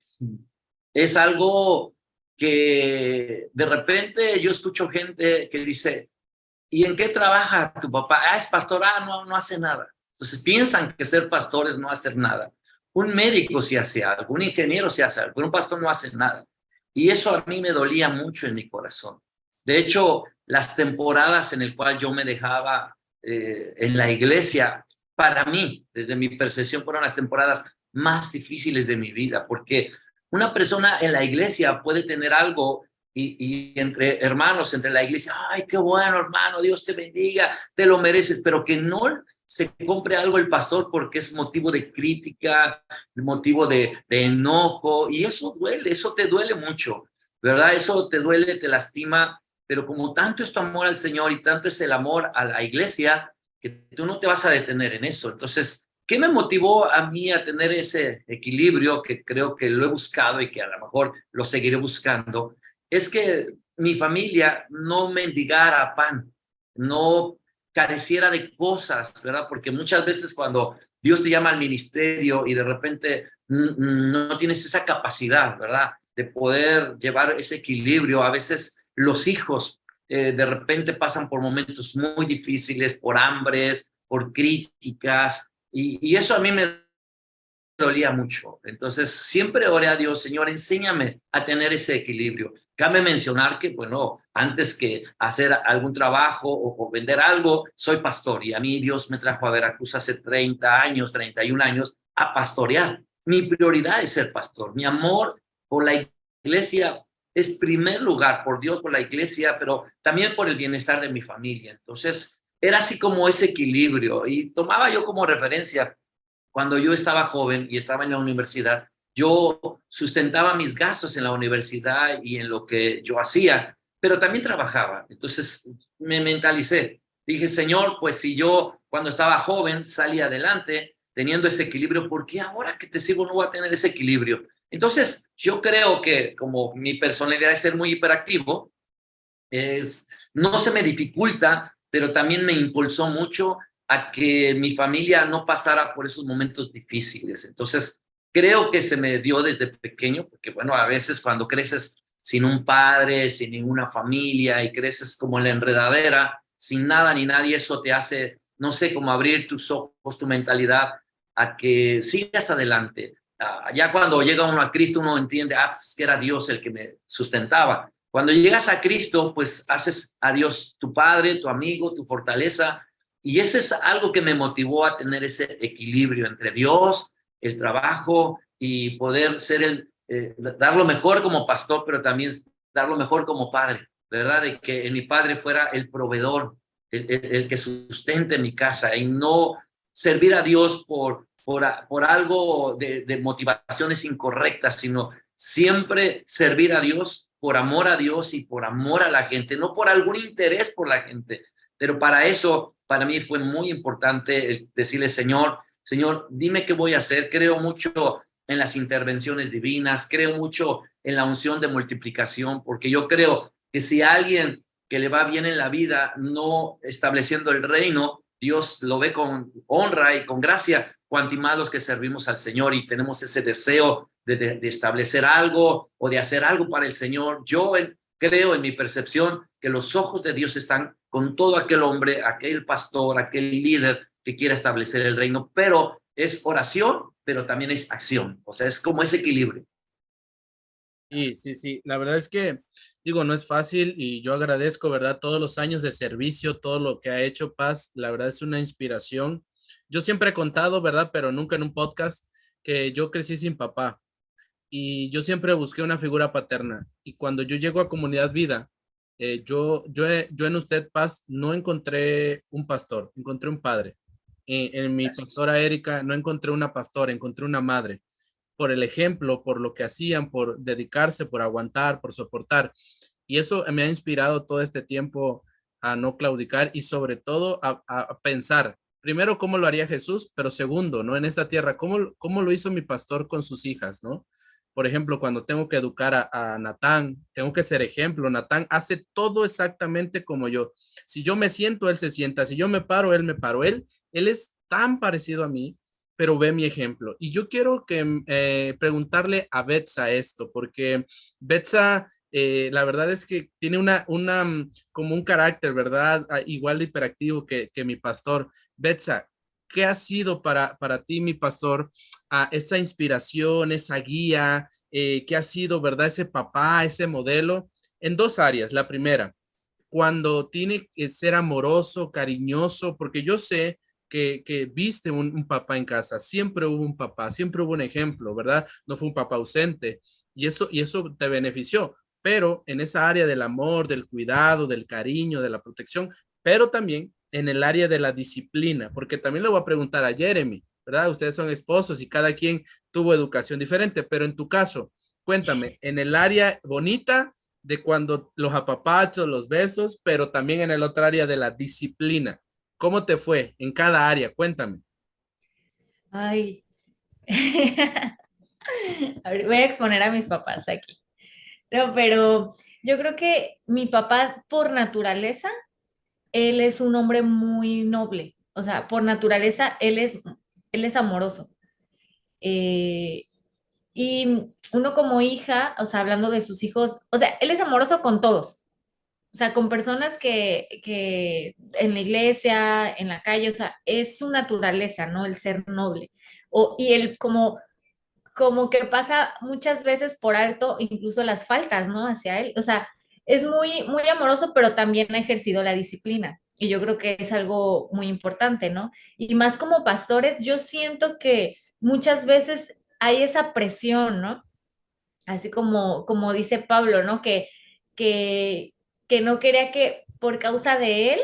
Es algo que de repente yo escucho gente que dice, ¿y en qué trabaja tu papá? Ah, es pastor, no hace nada. Entonces piensan que ser pastor es no hacer nada. Un médico sí hace algo, un ingeniero sí hace algo, pero un pastor no hace nada. Y eso a mí me dolía mucho en mi corazón. De hecho, las temporadas en las cuales yo me dejaba en la iglesia, para mí, desde mi percepción, fueron las temporadas más difíciles de mi vida, porque una persona en la iglesia puede tener algo y entre hermanos, entre la iglesia, ay, qué bueno, hermano, Dios te bendiga, te lo mereces, pero que no se compre algo el pastor porque es motivo de crítica, motivo de enojo, y eso duele, eso te duele mucho, ¿verdad? Eso te duele, te lastima, pero como tanto es tu amor al Señor y tanto es el amor a la iglesia, que tú no te vas a detener en eso. Entonces, ¿qué me motivó a mí a tener ese equilibrio que creo que lo he buscado y que a lo mejor lo seguiré buscando? Es que mi familia no mendigara pan, no careciera de cosas, ¿verdad? Porque muchas veces cuando Dios te llama al ministerio y de repente no tienes esa capacidad, ¿verdad? De poder llevar ese equilibrio. A veces los hijos de repente pasan por momentos muy difíciles, por hambres, por críticas, y eso a mí me dolía mucho. Entonces siempre oré a Dios, Señor, enséñame a tener ese equilibrio. Cabe mencionar que, bueno, antes que hacer algún trabajo o vender algo, soy pastor y a mí Dios me trajo a Veracruz hace 30 años, 31 años a pastorear. Mi prioridad es ser pastor. Mi amor por la iglesia es primer lugar, por Dios, por la iglesia, pero también por el bienestar de mi familia. Entonces era así como ese equilibrio y tomaba yo como referencia cuando yo estaba joven y estaba en la universidad, yo sustentaba mis gastos en la universidad y en lo que yo hacía, pero también trabajaba. Entonces me mentalicé. Dije, Señor, pues si yo cuando estaba joven salí adelante teniendo ese equilibrio, ¿por qué ahora que te sigo no voy a tener ese equilibrio? Entonces yo creo que como mi personalidad es ser muy hiperactivo, no se me dificulta, pero también me impulsó mucho a que mi familia no pasara por esos momentos difíciles. Entonces, creo que se me dio desde pequeño, porque bueno, a veces cuando creces sin un padre, sin ninguna familia y creces como en la enredadera, sin nada ni nadie, eso te hace, no sé, como abrir tus ojos, tu mentalidad a que sigas adelante. Ya cuando llega uno a Cristo, uno entiende, pues es que era Dios el que me sustentaba. Cuando llegas a Cristo, pues haces a Dios tu Padre, tu amigo, tu fortaleza, y eso es algo que me motivó a tener ese equilibrio entre Dios, el trabajo y poder ser dar lo mejor como pastor, pero también dar lo mejor como padre, ¿verdad? De que mi padre fuera el proveedor, el que sustente mi casa y no servir a Dios por algo de motivaciones incorrectas, sino siempre servir a Dios por amor a Dios y por amor a la gente, no por algún interés por la gente. Pero para eso, para mí fue muy importante decirle, Señor, dime qué voy a hacer. Creo mucho en las intervenciones divinas, creo mucho en la unción de multiplicación, porque yo creo que si a alguien que le va bien en la vida no estableciendo el reino, Dios lo ve con honra y con gracia, cuanto más los que servimos al Señor y tenemos ese deseo de establecer algo o de hacer algo para el Señor. Yo creo en mi percepción que los ojos de Dios están con todo aquel hombre, aquel pastor, aquel líder que quiera establecer el reino, pero es oración, pero también es acción. O sea, es como ese equilibrio. Sí, sí, sí. La verdad es que, digo, no es fácil y yo agradezco, ¿verdad? Todos los años de servicio, todo lo que ha hecho Paz, la verdad es una inspiración. Yo siempre he contado, ¿verdad? Pero nunca en un podcast, que yo crecí sin papá y yo siempre busqué una figura paterna. Y cuando yo llego a Comunidad Vida, yo en usted, Paz, no encontré un pastor, encontré un padre. En mi Gracias. pastora Erika no encontré una pastora, encontré una madre por el ejemplo, por lo que hacían, por dedicarse, por aguantar, por soportar. Y eso me ha inspirado todo este tiempo a no claudicar y sobre todo a pensar, primero, cómo lo haría Jesús, pero segundo, ¿no? En esta tierra, cómo lo hizo mi pastor con sus hijas, ¿no? Por ejemplo, cuando tengo que educar a Natán, tengo que ser ejemplo. Natán hace todo exactamente como yo. Si yo me siento, él se sienta. Si yo me paro, él me paro. Él es tan parecido a mí, pero ve mi ejemplo. Y yo quiero preguntarle a Betsa esto, porque Betsa, la verdad es que tiene como un carácter, ¿verdad? Igual de hiperactivo que mi pastor. Betsa, ¿qué ha sido para ti, mi pastor, esa inspiración, esa guía? ¿Qué ha sido, verdad? Ese papá, ese modelo, en dos áreas. La primera, cuando tiene que ser amoroso, cariñoso, porque yo sé que viste un papá en casa, siempre hubo un papá, siempre hubo un ejemplo, ¿verdad? No fue un papá ausente y eso te benefició, pero en esa área del amor, del cuidado, del cariño, de la protección, pero también en el área de la disciplina, porque también le voy a preguntar a Jeremy, ¿verdad? Ustedes son esposos y cada quien tuvo educación diferente, pero en tu caso, cuéntame, en el área bonita de cuando los apapachos, los besos, pero también en el otro área de la disciplina. ¿Cómo te fue en cada área? Cuéntame. Ay. A ver, voy a exponer a mis papás aquí. No, pero yo creo que mi papá por naturaleza él es un hombre muy noble, o sea, por naturaleza, él es amoroso. Eh, y uno como hija, o sea, hablando de sus hijos, o sea, él es amoroso con todos, o sea, con personas que en la iglesia, en la calle, o sea, es su naturaleza, ¿no? El ser noble. Y él como que pasa muchas veces por alto incluso las faltas, ¿no? Hacia él. O sea, es muy, muy amoroso, pero también ha ejercido la disciplina. Y yo creo que es algo muy importante, ¿no? Y más como pastores, yo siento que muchas veces hay esa presión, ¿no? Así como dice Pablo, ¿no? Que, que no quería que por causa de él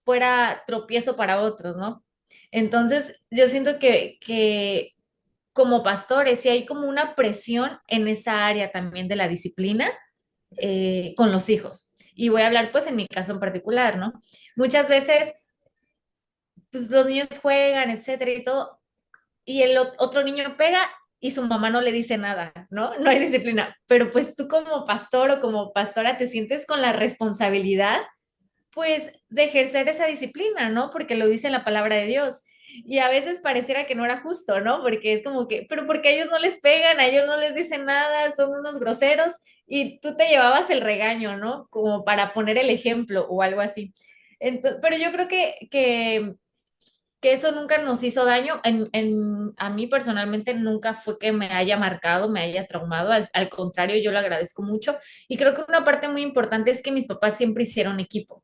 fuera tropiezo para otros, ¿no? Entonces, yo siento que como pastores, sí hay como una presión en esa área también de la disciplina con los hijos. Y voy a hablar pues en mi caso en particular, ¿no? Muchas veces pues los niños juegan, etcétera y todo, y el otro niño pega y su mamá no le dice nada, ¿no? No hay disciplina, pero pues tú como pastor o como pastora te sientes con la responsabilidad pues de ejercer esa disciplina, ¿no? Porque lo dice la palabra de Dios. Y a veces pareciera que no era justo, ¿no? Porque es como que, pero porque a ellos no les pegan, a ellos no les dicen nada, son unos groseros y tú te llevabas el regaño, ¿no? Como para poner el ejemplo o algo así. Entonces, pero yo creo que eso nunca nos hizo daño. A mí personalmente nunca fue que me haya marcado, me haya traumado. Al contrario, yo lo agradezco mucho. Y creo que una parte muy importante es que mis papás siempre hicieron equipo,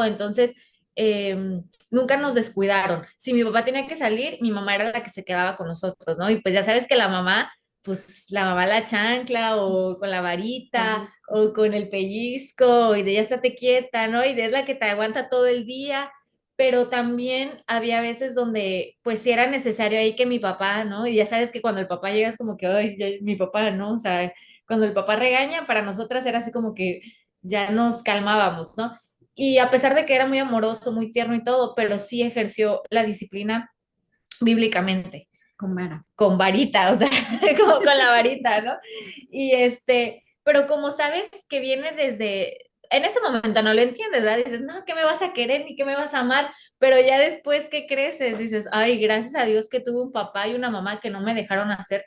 entonces eh, nunca nos descuidaron. Si mi papá tenía que salir, mi mamá era la que se quedaba con nosotros, ¿no? Y pues ya sabes que la mamá, pues la mamá la chancla o con la varita o con el pellizco y de ya estate quieta, ¿no? Y de es la que te aguanta todo el día. Pero también había veces donde, pues, sí era necesario ahí que mi papá, ¿no? Y ya sabes que cuando el papá llega es como que, ay, mi papá, ¿no? O sea, cuando el papá regaña, para nosotras era así como que ya nos calmábamos, ¿no? Y a pesar de que era muy amoroso, muy tierno y todo, pero sí ejerció la disciplina bíblicamente, Con vara. con varita, o sea, como con la varita, ¿no? Y pero como sabes que viene desde, en ese momento no lo entiendes, ¿verdad? Dices, no, ¿qué me vas a querer ni qué me vas a amar? Pero ya después que creces, dices, ay, gracias a Dios que tuve un papá y una mamá que no me dejaron hacer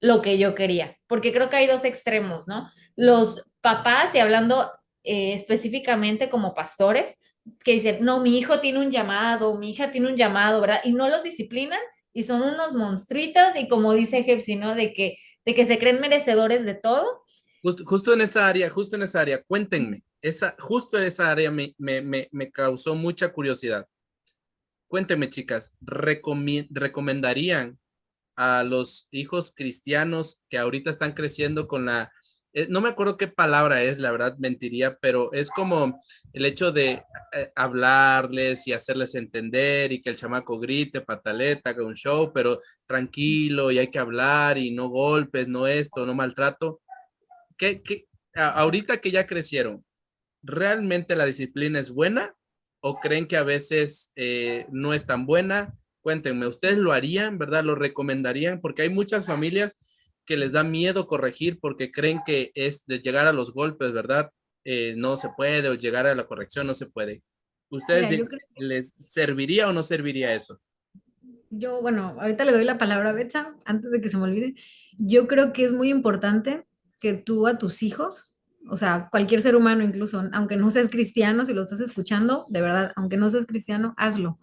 lo que yo quería, porque creo que hay dos extremos, ¿no? Los papás, y hablando específicamente como pastores, que dicen, no, mi hijo tiene un llamado, mi hija tiene un llamado, ¿verdad? Y no los disciplinan y son unos monstruitos y como dice Jepsi, ¿no? De que se creen merecedores de todo. Justo en esa área, cuéntenme, justo en esa área me causó mucha curiosidad. Cuéntenme, chicas, ¿recomendarían a los hijos cristianos que ahorita están creciendo con no me acuerdo qué palabra es, la verdad mentiría, pero es como el hecho de hablarles y hacerles entender y que el chamaco grite, pataleta, haga un show, pero tranquilo y hay que hablar y no golpes, no esto, no maltrato? Ahorita que ya crecieron, ¿realmente la disciplina es buena o creen que a veces no es tan buena? Cuéntenme, ¿ustedes lo harían, verdad? ¿Lo recomendarían? Porque hay muchas familias que les da miedo corregir porque creen que es de llegar a los golpes, ¿verdad? No se puede, o llegar a la corrección no se puede. ¿Ustedes Mira, yo creo, les serviría o no serviría eso? bueno, ahorita le doy la palabra a Betsa, antes de que se me olvide. Yo creo que es muy importante que tú a tus hijos, o sea, cualquier ser humano incluso, aunque no seas cristiano, si lo estás escuchando, de verdad, aunque no seas cristiano, hazlo.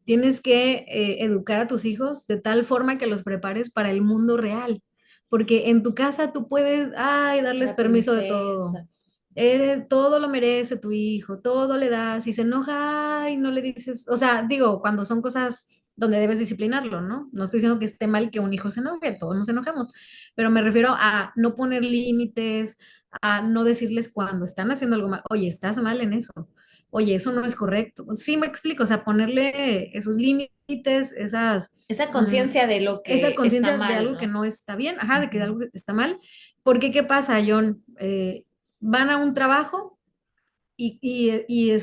Tienes que educar a tus hijos de tal forma que los prepares para el mundo real, porque en tu casa tú puedes, ay, darles La permiso de todo. princesa. Todo lo merece tu hijo, todo le das, si se enoja, ay, no le dices, o sea, digo, cuando son cosas donde debes disciplinarlo, ¿no? No estoy diciendo que esté mal que un hijo se enoje, todos nos enojamos, pero me refiero a no poner límites, a no decirles cuando están haciendo algo mal, oye, estás mal en eso, oye, eso no es correcto. Sí, me explico, o sea, ponerle esos límites, Esa conciencia de lo esa que está conciencia de mal, algo que ¿no? no está bien, ajá, de que algo está mal, porque ¿qué pasa, John? Van a un trabajo y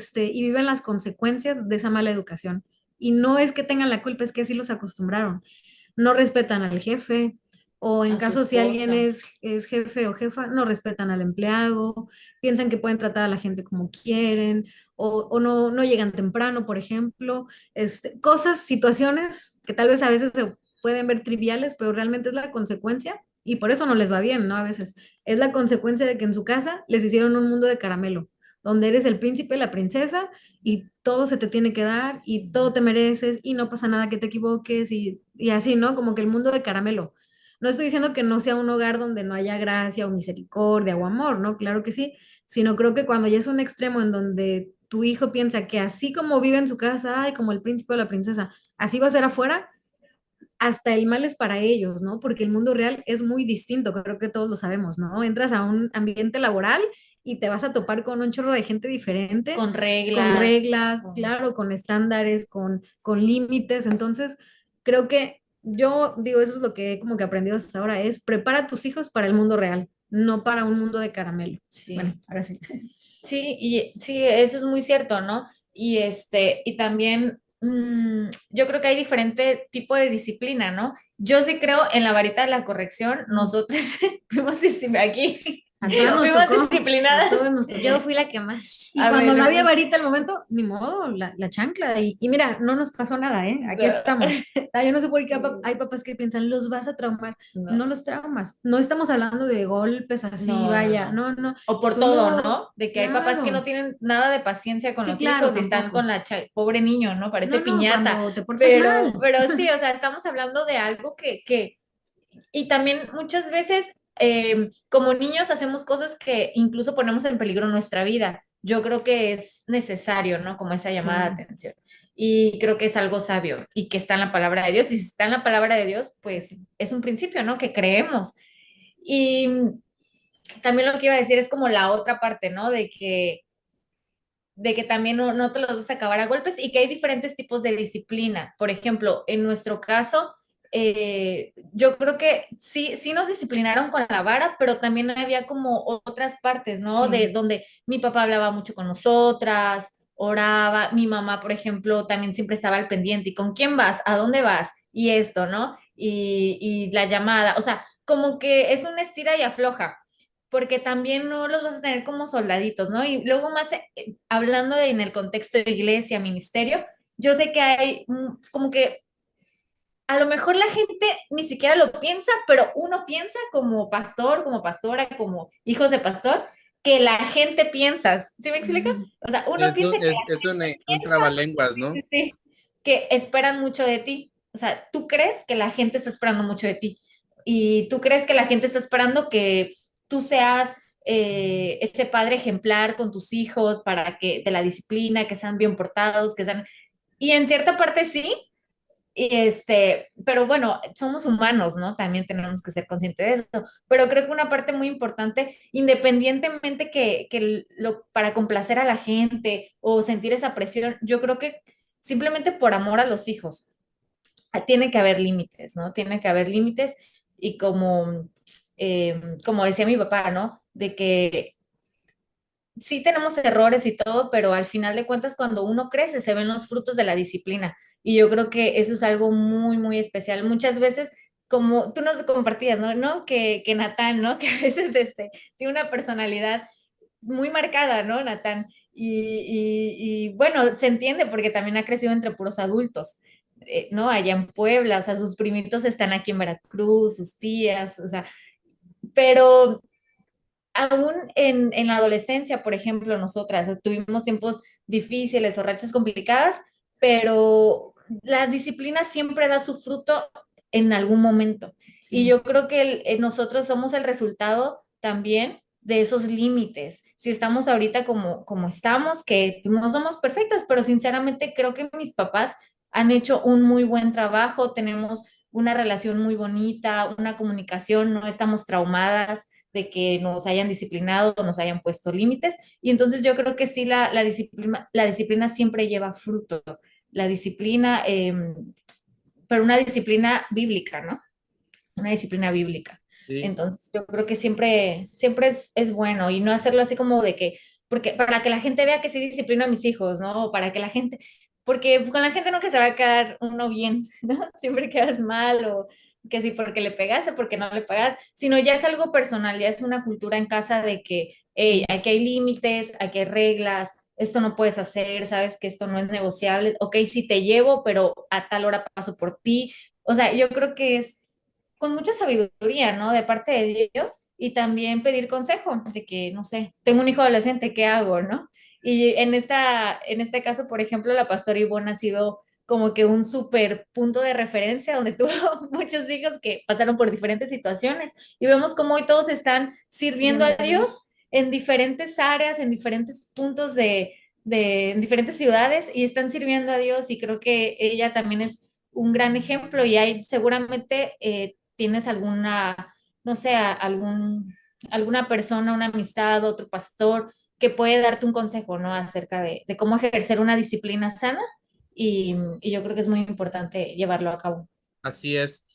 viven las consecuencias de esa mala educación. Y no es que tengan la culpa, es que así los acostumbraron. No respetan al jefe, O en A su caso si alguien esposa. es jefe o jefa, no respetan al empleado, piensan que pueden tratar a la gente como quieren, o no llegan temprano, por ejemplo. Cosas, situaciones que tal vez a veces se pueden ver triviales, pero realmente es la consecuencia, y por eso no les va bien, ¿no? A veces es la consecuencia de que en su casa les hicieron un mundo de caramelo, donde eres el príncipe, la princesa, y todo se te tiene que dar, y todo te mereces, y no pasa nada que te equivoques, y así, ¿no? Como que el mundo de caramelo. No estoy diciendo que no sea un hogar donde no haya gracia o misericordia o amor, ¿no? Claro que sí, sino creo que cuando ya es un extremo en donde tu hijo piensa que así como vive en su casa, ay, como el príncipe o la princesa, así va a ser afuera, hasta el mal es para ellos, ¿no? Porque el mundo real es muy distinto, creo que todos lo sabemos, ¿no? Entras a un ambiente laboral y te vas a topar con un chorro de gente diferente, Con con reglas. reglas, claro, con estándares, con límites. Entonces, creo que yo digo, eso es lo que como que he aprendido hasta ahora, es prepara a tus hijos para el mundo real, no para un mundo de caramelo. Bueno, Sí. ahora sí. Sí, y sí, eso es muy cierto, ¿no? Y también yo creo que hay diferente tipo de disciplina, ¿no? Yo sí creo en la varita de la corrección, nosotros fuimos aquí, A todas nos fuimos tocó, a disciplnadas. todos nos tocó. Yo fui la que más. Y A cuando ver, no había varita al momento, ni modo, la chancla. Y mira, no nos pasó nada, ¿eh? Aquí estamos. O sea, yo no sé por qué hay papás que piensan, los vas a traumar. no, No los traumas. No estamos hablando de golpes así, no, no, vaya. no. No, no. O por todo, Solo, ¿no? De que hay papás que no claro. tienen nada de paciencia con Sí, los claro, hijos y están con tampoco. pobre niño, ¿no? Parece No, no, piñata. cuando te portas mal. Pero sí, o sea, estamos hablando de algo y también muchas veces como niños hacemos cosas que incluso ponemos en peligro nuestra vida. Yo creo que es necesario, ¿no? Como esa llamada Claro. de atención. Y creo que es algo sabio y que está en la palabra de Dios. Y si está en la palabra de Dios, pues es un principio, ¿no? Que creemos. Y también lo que iba a decir es como la otra parte, ¿no? De que también no te los vas a acabar a golpes y que hay diferentes tipos de disciplina. Por ejemplo, en nuestro caso, yo creo que sí nos disciplinaron con la vara, pero también había como otras partes, ¿no? De Sí. donde mi papá hablaba mucho con nosotras, oraba, mi mamá, por ejemplo, también siempre estaba al pendiente, ¿y con quién vas? ¿A dónde vas? Y esto, ¿no? Y la llamada, o sea, como que es una estira y afloja porque también no los vas a tener como soldaditos, ¿no? Y luego más hablando en el contexto de iglesia, ministerio, yo sé que hay como que a lo mejor la gente ni siquiera lo piensa, pero uno piensa como pastor, como pastora, como hijos de pastor, que la gente piensa, ¿sí me explica? Mm. O sea, uno piensa que Es un piensa, trabalenguas, sí, ¿no? sí, sí, que esperan mucho de ti. O sea, tú crees que la gente está esperando mucho de ti y tú crees que la gente está esperando que tú seas ese padre ejemplar con tus hijos para que de la disciplina, que sean bien portados, que sean... Y en cierta parte sí, pero bueno, somos humanos, ¿no? También tenemos que ser conscientes de eso. Pero creo que una parte muy importante, independientemente para complacer a la gente o sentir esa presión, yo creo que simplemente por amor a los hijos, tiene que haber límites, ¿no? Tiene que haber límites y como decía mi papá, ¿no? De que sí tenemos errores y todo, pero al final de cuentas, cuando uno crece, se ven los frutos de la disciplina. Y yo creo que eso es algo muy, muy especial. Muchas veces, como tú nos compartías, ¿no? ¿No? Que Natán, ¿no? Que a veces tiene una personalidad muy marcada, ¿no, Natán? Y bueno, se entiende porque también ha crecido entre puros adultos, ¿no? Allá en Puebla, o sea, sus primitos están aquí en Veracruz, sus tías, o sea, pero aún en la adolescencia, por ejemplo, nosotras tuvimos tiempos difíciles o rachas complicadas, pero la disciplina siempre da su fruto en algún momento. Y Sí. yo creo que nosotros somos el resultado también de esos límites. Si estamos ahorita como estamos, que pues, no somos perfectas, pero sinceramente creo que mis papás han hecho un muy buen trabajo, tenemos una relación muy bonita, una comunicación, no estamos traumadas de que nos hayan disciplinado, nos hayan puesto límites. Y entonces yo creo que sí, la disciplina siempre lleva fruto. La disciplina, pero una disciplina bíblica, ¿no? Una disciplina bíblica. Sí. Entonces yo creo que siempre es bueno y no hacerlo así como de que, porque para que la gente vea que sí disciplino a mis hijos, ¿no? O para que la gente, porque con la gente nunca se va a quedar uno bien, ¿no? Siempre quedas mal que sí porque le pegaste, porque no le pegas, sino ya es algo personal, ya es una cultura en casa de que hey, aquí hay límites, aquí hay reglas, esto no puedes hacer, sabes que esto no es negociable, ok, sí te llevo, pero a tal hora paso por ti. O sea, yo creo que es con mucha sabiduría, ¿no? De parte de Dios y también pedir consejo de que, no sé, tengo un hijo adolescente, ¿qué hago, no? Y en este caso, por ejemplo, la pastora Ivonne ha sido como que un súper punto de referencia donde tuvo muchos hijos que pasaron por diferentes situaciones y vemos cómo hoy todos están sirviendo a Dios en diferentes áreas, en diferentes puntos en diferentes ciudades y están sirviendo a Dios y creo que ella también es un gran ejemplo y hay seguramente tienes alguna, no sé, alguna persona, una amistad, otro pastor que puede darte un consejo, ¿no? Acerca de cómo ejercer una disciplina sana y yo creo que es muy importante llevarlo a cabo. Así es.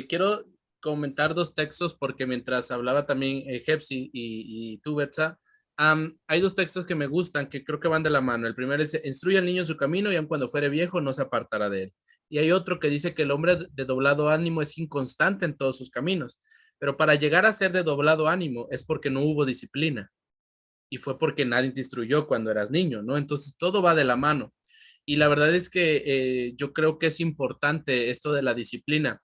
Quiero comentar dos textos porque mientras hablaba también Hepsi y tú, Betsa, hay dos textos que me gustan que creo que van de la mano. El primero es, instruye al niño en su camino y aun cuando fuere viejo no se apartará de él. Y hay otro que dice que el hombre de doblado ánimo es inconstante en todos sus caminos. Pero para llegar a ser de doblado ánimo es porque no hubo disciplina y fue porque nadie te instruyó cuando eras niño, ¿no? Entonces todo va de la mano. Y la verdad es que yo creo que es importante esto de la disciplina,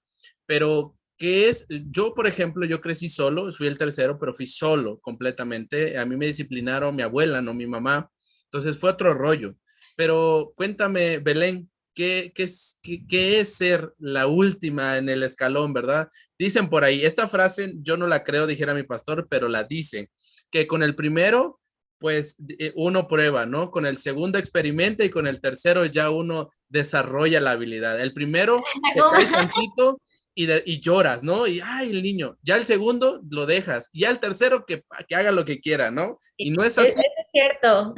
pero ¿qué es? Yo, por ejemplo, yo crecí solo, fui el tercero, pero fui solo completamente. A mí me disciplinaron mi abuela, no mi mamá. Entonces fue otro rollo. Pero cuéntame, Belén, ¿qué es ser la última en el escalón, verdad? Dicen por ahí, esta frase yo no la creo, dijera mi pastor, pero la dicen, que con el primero pues uno prueba, ¿no? Con el segundo experimenta y con el tercero ya uno desarrolla la habilidad. El primero se cae tantito y lloras, ¿no? Y, ay, el niño. Ya el segundo lo dejas. Y ya el tercero que haga lo que quiera, ¿no? Y no es así. Es cierto.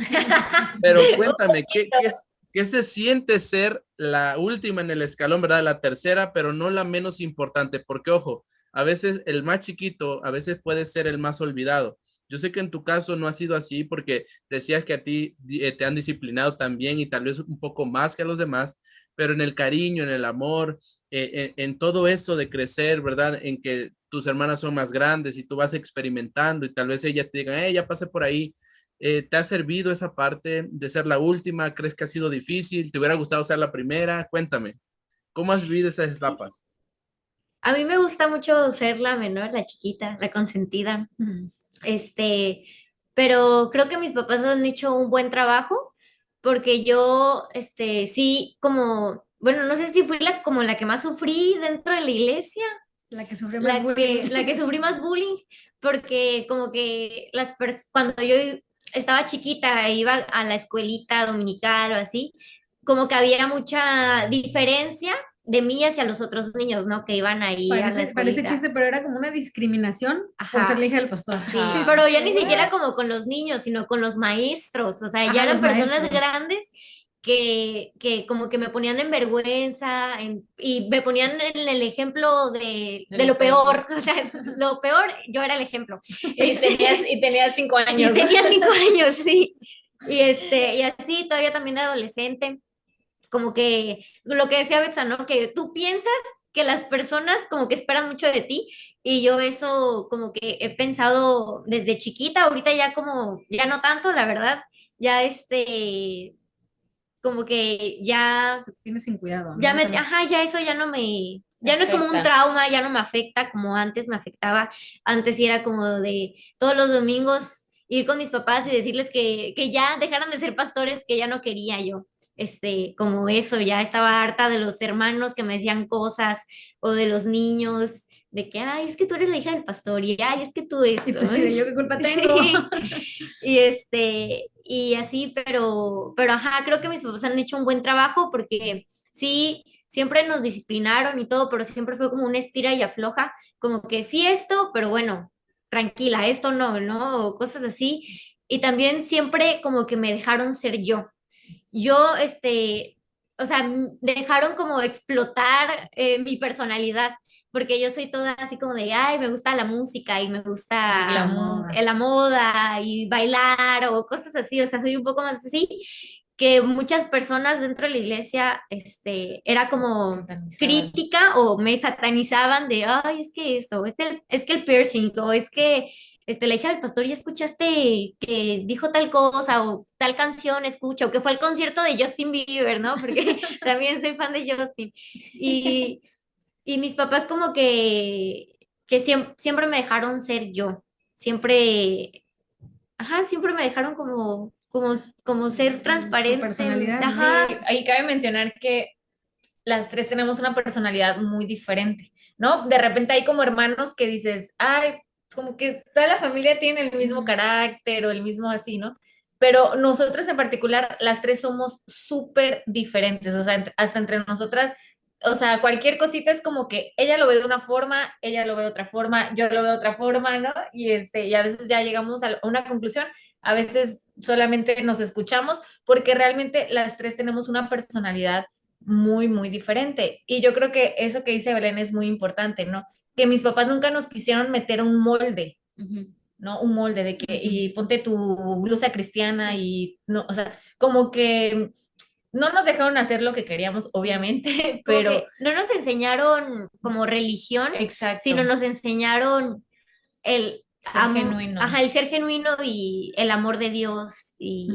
Pero cuéntame, ¿qué se siente ser la última en el escalón, verdad? La tercera, pero no la menos importante, porque ojo, a veces el más chiquito, a veces puede ser el más olvidado. Yo sé que en tu caso no ha sido así porque decías que a ti te han disciplinado también y tal vez un poco más que a los demás, pero en el cariño, en el amor, en todo eso de crecer, ¿verdad? En que tus hermanas son más grandes y tú vas experimentando y tal vez ellas te digan, ya pasé por ahí. ¿Te ha servido esa parte de ser la última? ¿Crees que ha sido difícil? ¿Te hubiera gustado ser la primera? Cuéntame, ¿cómo has vivido esas etapas? A mí me gusta mucho ser la menor, la chiquita, la consentida. Este, pero creo que mis papás han hecho un buen trabajo porque yo, sí, como, bueno, no sé si fui como la que más sufrí dentro de la iglesia, La que sufre más bullying. la que sufrí más bullying, porque como que cuando yo estaba chiquita e iba a la escuelita dominical o así, como que había mucha diferencia de mí hacia los otros niños, ¿no? Que iban ahí a la Parece escuelita. chiste, pero era como una discriminación por ser Ajá. la hija del pastor. Sí, Ajá. pero ya ni siquiera como con los niños, sino con los maestros, o sea, Ajá, ya eran los personas maestros. grandes que como que me ponían en vergüenza y me ponían en el ejemplo de lo peor, o sea, lo peor, yo era el ejemplo. Y tenías 5 años. Y tenía 5 años, sí. Y así, todavía también de adolescente, como que lo que decía Betsa, ¿no? Que tú piensas que las personas como que esperan mucho de ti y yo eso como que he pensado desde chiquita, ahorita ya como, ya no tanto, la verdad, ya como que ya, Tienes sin cuidado, ¿no? ya me, También. ajá, ya eso ya no me, ya no es como un Afecta. trauma, ya no me afecta como antes me afectaba, antes sí era como de todos los domingos ir con mis papás y decirles que ya dejaran de ser pastores, que ya no quería yo. Como eso, ya estaba harta de los hermanos que me decían cosas o de los niños, de que, ay, es que tú eres la hija del pastor y, ay, es que tú Y esto. tú sí, de yo qué culpa tengo. Y así, pero ajá, creo que mis papás han hecho un buen trabajo porque sí, siempre nos disciplinaron y todo, pero siempre fue como una estira y afloja, como que sí esto, pero bueno, tranquila, esto no, ¿no? O cosas así. Y también siempre como que me dejaron ser yo. Yo, o sea, dejaron como explotar mi personalidad, porque yo soy toda así como de, ay, me gusta la música y me Y la gusta moda. la moda y bailar o cosas así, o sea, soy un poco más así. que muchas personas dentro de la iglesia, era como Satanizaban. crítica o me satanizaban de, ay, es que esto, es que el piercing, o es que la hija del pastor ya escuchaste que dijo tal cosa o tal canción escucha, o que fue al concierto de Justin Bieber, ¿no? Porque también soy fan de Justin. Y, y mis papás como que siempre me dejaron ser yo, siempre, ajá, siempre me dejaron como ser Tu transparente. personalidad. Ajá, Sí, ahí cabe mencionar que las tres tenemos una personalidad muy diferente, ¿no? De repente hay como hermanos que dices, ay, como que toda la familia tiene el mismo carácter o el mismo así, ¿no? Pero nosotros en particular, las tres somos súper diferentes, o sea, hasta entre nosotras, o sea, cualquier cosita es como que ella lo ve de una forma, ella lo ve de otra forma, yo lo veo de otra forma, ¿no? Y a veces ya llegamos a una conclusión, a veces solamente nos escuchamos, porque realmente las tres tenemos una personalidad muy, muy diferente. Y yo creo que eso que dice Belén es muy importante, ¿no? Que mis papás nunca nos quisieron meter un molde, ¿no? Un molde de que, y ponte tu blusa cristiana y, no, o sea, como que no nos dejaron hacer lo que queríamos, obviamente, como pero que no nos enseñaron como religión, exacto, sino nos enseñaron el, ser genuino. ajá, el ser genuino y el amor de Dios y,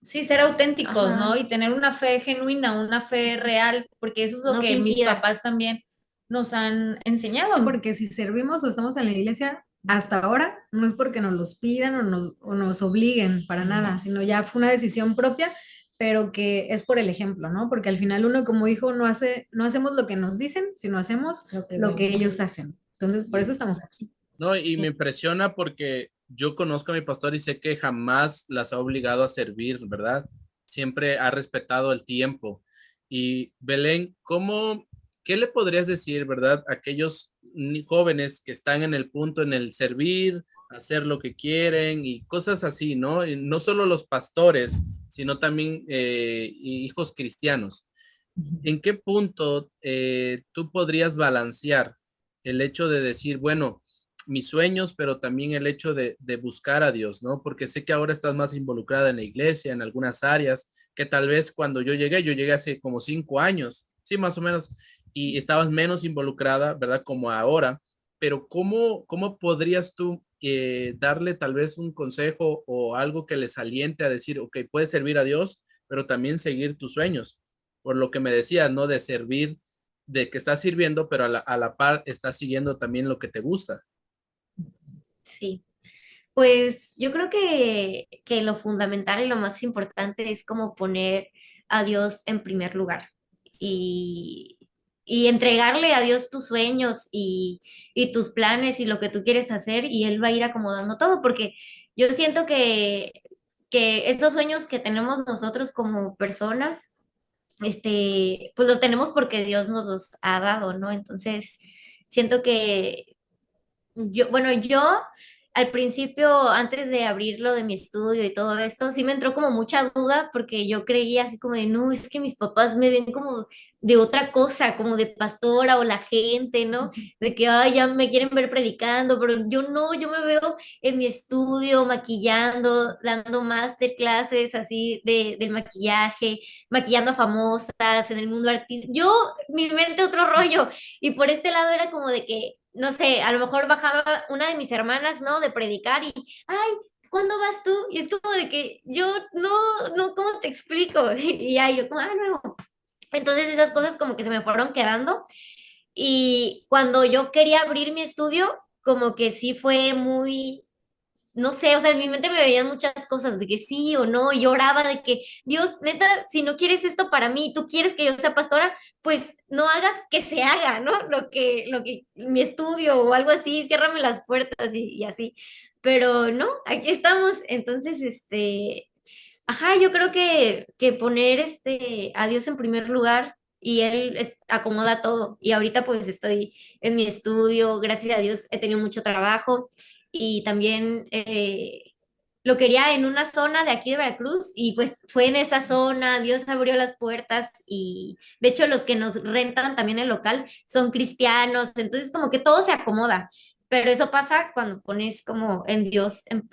Sí, ser auténticos, ajá, ¿no? Y tener una fe genuina, una fe real, porque eso es lo no que mis fingida. papás también nos han Sí, enseñado. porque si servimos o estamos en la iglesia hasta ahora, no es porque nos los pidan o nos obliguen para nada, sino ya fue una decisión propia, pero que es por el ejemplo, ¿no? Porque al final uno como hijo no hacemos lo que nos dicen, sino hacemos lo que ellos hacen. Entonces, por eso estamos aquí. No, y me Sí. impresiona porque yo conozco a mi pastor y sé que jamás las ha obligado a servir, ¿verdad? Siempre ha respetado el tiempo. Y Belén, qué le podrías decir, ¿verdad? A aquellos jóvenes que están en el punto, en el servir, hacer lo que quieren y cosas así, ¿no? Y no solo los pastores, sino también hijos cristianos. ¿En qué punto tú podrías balancear el hecho de decir, bueno, mis sueños, pero también el hecho de buscar a Dios, ¿no? Porque sé que ahora estás más involucrada en la iglesia, en algunas áreas, que tal vez cuando yo llegué hace como 5 años, sí, más o menos, y estabas menos involucrada, ¿verdad? Como ahora, pero ¿cómo podrías tú darle tal vez un consejo o algo que les aliente a decir, ok, puedes servir a Dios, pero también seguir tus sueños? Por lo que me decías, ¿no? De servir, de que estás sirviendo, pero a la par estás siguiendo también lo que te gusta. Sí. Pues yo creo que lo fundamental y lo más importante es como poner a Dios en primer lugar y, y entregarle a Dios tus sueños y tus planes y lo que tú quieres hacer y Él va a ir acomodando todo, porque yo siento que esos sueños que tenemos nosotros como personas, pues los tenemos porque Dios nos los ha dado, ¿no? Entonces, siento que yo al principio, antes de abrirlo de mi estudio y todo esto, sí me entró como mucha duda porque yo creía así como de, no, es que mis papás me ven como de otra cosa, como de pastora o la gente, ¿no? De que, ay, ya me quieren ver predicando, pero yo no, yo me veo en mi estudio maquillando, dando masterclasses así del maquillaje, maquillando a famosas en el mundo artístico. Yo, mi mente otro rollo. Y por este lado era como de que no sé, a lo mejor bajaba una de mis hermanas, ¿no? De predicar y, ay, ¿cuándo vas tú? Y es como de que yo no, ¿cómo te explico? Y ya yo como, luego. Entonces esas cosas como que se me fueron quedando y cuando yo quería abrir mi estudio, como que sí fue muy, no sé, o sea, en mi mente me veían muchas cosas de que sí o no, y yo oraba de que, Dios, neta, si no quieres esto para mí, tú quieres que yo sea pastora, pues no hagas que se haga, ¿no? Mi estudio o algo así, ciérrame las puertas y así. Pero no, aquí estamos. Entonces, ajá, yo creo que poner a Dios en primer lugar y Él acomoda todo. Y ahorita pues estoy en mi estudio, gracias a Dios he tenido mucho trabajo y también lo quería en una zona de aquí de Veracruz y pues fue en esa zona, Dios abrió las puertas y de hecho los que nos rentan también el local son cristianos, entonces como que todo se acomoda, pero eso pasa cuando pones como en Dios en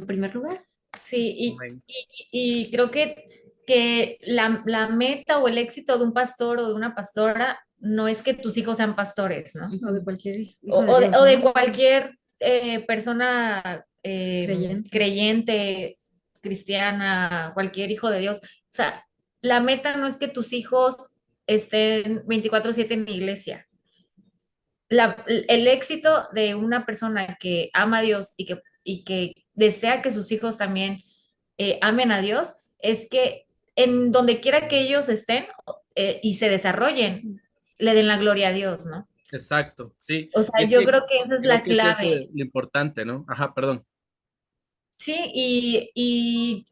primer lugar. Sí, Amén. y creo que que la meta o el éxito de un pastor o de una pastora no es que tus hijos sean pastores, ¿no? O de cualquier hijo O de Dios, o de ¿no? cualquier persona Creyente. creyente, cristiana, cualquier hijo de Dios. O sea, la meta no es que tus hijos estén 24/7 en la iglesia. El éxito de una persona que ama a Dios y que desea que sus hijos también amen a Dios es que en donde quiera que ellos estén y se desarrollen, le den la gloria a Dios, ¿no? Exacto, sí. O sea, Y es yo que creo que esa es creo la que es eso clave. lo importante, ¿no? Ajá, perdón. Sí, y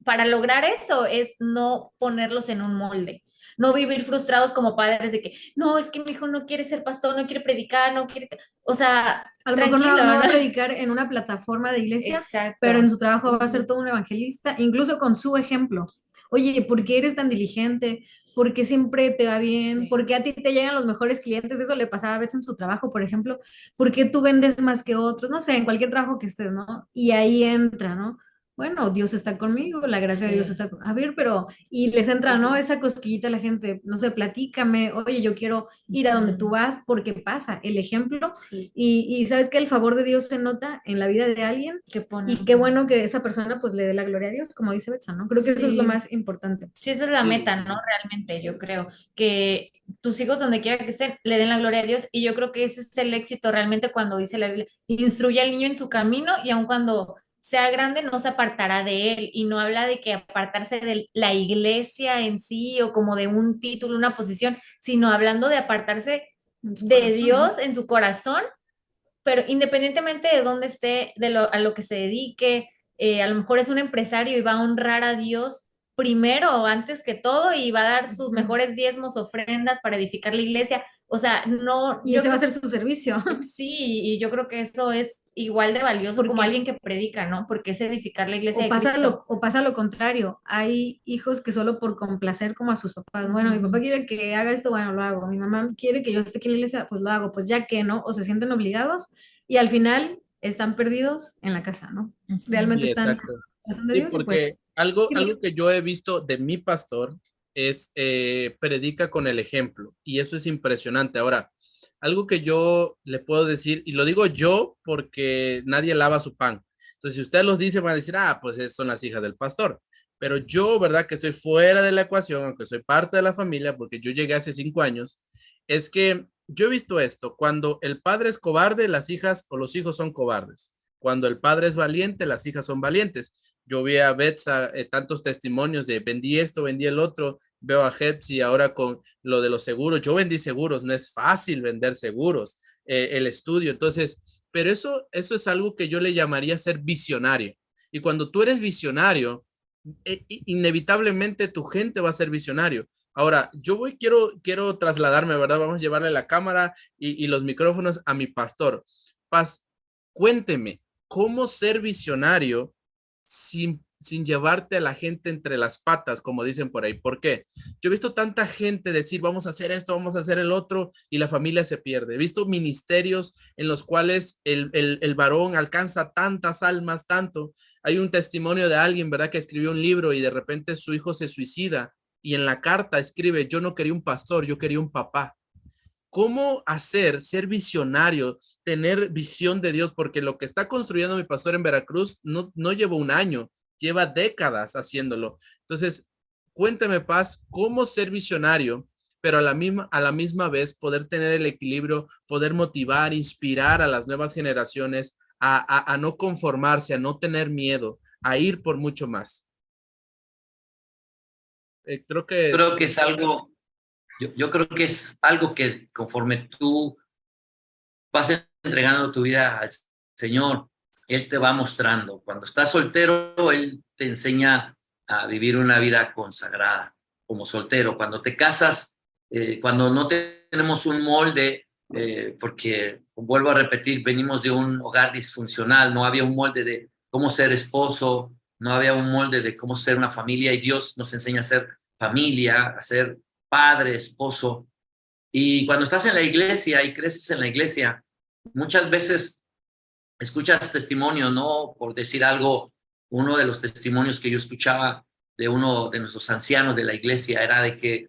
para lograr eso es no ponerlos en un molde, no vivir frustrados como padres de que, no, es que mi hijo no quiere ser pastor, no quiere predicar, no quiere, o sea, A lo mejor tranquilo, no va ¿no? a predicar en una plataforma de iglesia, pero Exacto. en su trabajo va a ser todo un evangelista, incluso con su ejemplo. Oye, ¿por qué eres tan diligente? ¿Por qué siempre te va bien? Sí. ¿Por qué a ti te llegan los mejores clientes? Eso le pasaba a veces en su trabajo, por ejemplo. ¿Por qué tú vendes más que otros? No sé, en cualquier trabajo que estés, ¿no? Y ahí entra, ¿no? Bueno, Dios está conmigo, la gracia de Dios Sí. está A ver, pero, y les entra, ¿no? Esa cosquillita a la gente, no sé, platícame, oye, yo quiero ir a donde tú vas, porque pasa, el ejemplo, Sí. y sabes que el favor de Dios se nota en la vida de alguien, Que pone. y qué bueno que esa persona pues le dé la gloria a Dios, como dice Betsa, ¿no? Creo que eso es lo Sí. más importante. Sí, esa es la Sí, meta, sí, ¿no? sí. Realmente, yo creo que tus hijos, donde quiera que estén, le den la gloria a Dios. Y yo creo que ese es el éxito realmente cuando dice la Biblia, instruye al niño en su camino y aun cuando sea grande no se apartará de él. Y no habla de que apartarse de la iglesia en sí o como de un título, una posición, sino hablando de apartarse En su de corazón, ¿no? Dios en su corazón, pero independientemente de dónde esté, a lo que se dedique, a lo mejor es un empresario y va a honrar a Dios primero o antes que todo y va a dar sus mejores diezmos, ofrendas para edificar la iglesia. O sea, no, Y yo ese va a creo ser su servicio. sí, y yo creo que eso es igual de valioso como Porque alguien que predica, ¿no? Porque es edificar la iglesia de Cristo. o pasa lo contrario. Hay hijos que solo por complacer como a sus papás. Bueno, mi papá quiere que haga esto, bueno, lo hago. Mi mamá quiere que yo esté aquí en la iglesia, pues lo hago. Pues ya que no, o se sienten obligados y al final están perdidos en la casa, ¿no? Realmente Sí, están en exacto. la corazón de Sí, Dios y pues porque algo que yo he visto de mi pastor es predica con el ejemplo y eso es impresionante. Ahora, algo que yo le puedo decir, y lo digo yo porque nadie lava su pan. Entonces, si usted los dice, van a decir, ah, pues son las hijas del pastor. Pero yo, ¿verdad? Que estoy fuera de la ecuación, aunque soy parte de la familia, porque yo llegué hace 5 años, es que yo he visto esto, cuando el padre es cobarde, las hijas o los hijos son cobardes. Cuando el padre es valiente, las hijas son valientes. Yo vi a Betsa tantos testimonios de vendí esto, vendí el otro, veo a Hepsi ahora con lo de los seguros. Yo vendí seguros, no es fácil vender seguros, el estudio. Entonces, pero eso es algo que yo le llamaría ser visionario. Y cuando tú eres visionario, inevitablemente tu gente va a ser visionario. Ahora, quiero trasladarme, ¿verdad? Vamos a llevarle la cámara y los micrófonos a mi pastor. Paz, cuénteme, ¿cómo ser visionario sin llevarte a la gente entre las patas, como dicen por ahí? ¿Por qué? Yo he visto tanta gente decir, vamos a hacer esto, vamos a hacer el otro, y la familia se pierde. He visto ministerios en los cuales el varón alcanza tantas almas, tanto. Hay un testimonio de alguien, ¿verdad?, que escribió un libro y de repente su hijo se suicida y en la carta escribe, yo no quería un pastor, yo quería un papá. ¿Cómo hacer, ser visionario, tener visión de Dios? Porque lo que está construyendo mi pastor en Veracruz no lleva un año, lleva décadas haciéndolo. Entonces, cuéntame, Paz, cómo ser visionario, pero a la misma vez poder tener el equilibrio, poder motivar, inspirar a las nuevas generaciones a no conformarse, a no tener miedo, a ir por mucho más. Creo que Creo que es algo, yo creo que es algo que conforme tú vas entregando tu vida al Señor, Él te va mostrando. Cuando estás soltero, Él te enseña a vivir una vida consagrada como soltero. Cuando te casas, cuando no tenemos un molde, porque vuelvo a repetir, venimos de un hogar disfuncional, no había un molde de cómo ser esposo, no había un molde de cómo ser una familia y Dios nos enseña a ser familia, a ser padre, esposo. Y cuando estás en la iglesia y creces en la iglesia, muchas veces escuchas testimonios, ¿no? Por decir algo, uno de los testimonios que yo escuchaba de uno de nuestros ancianos de la iglesia, era de que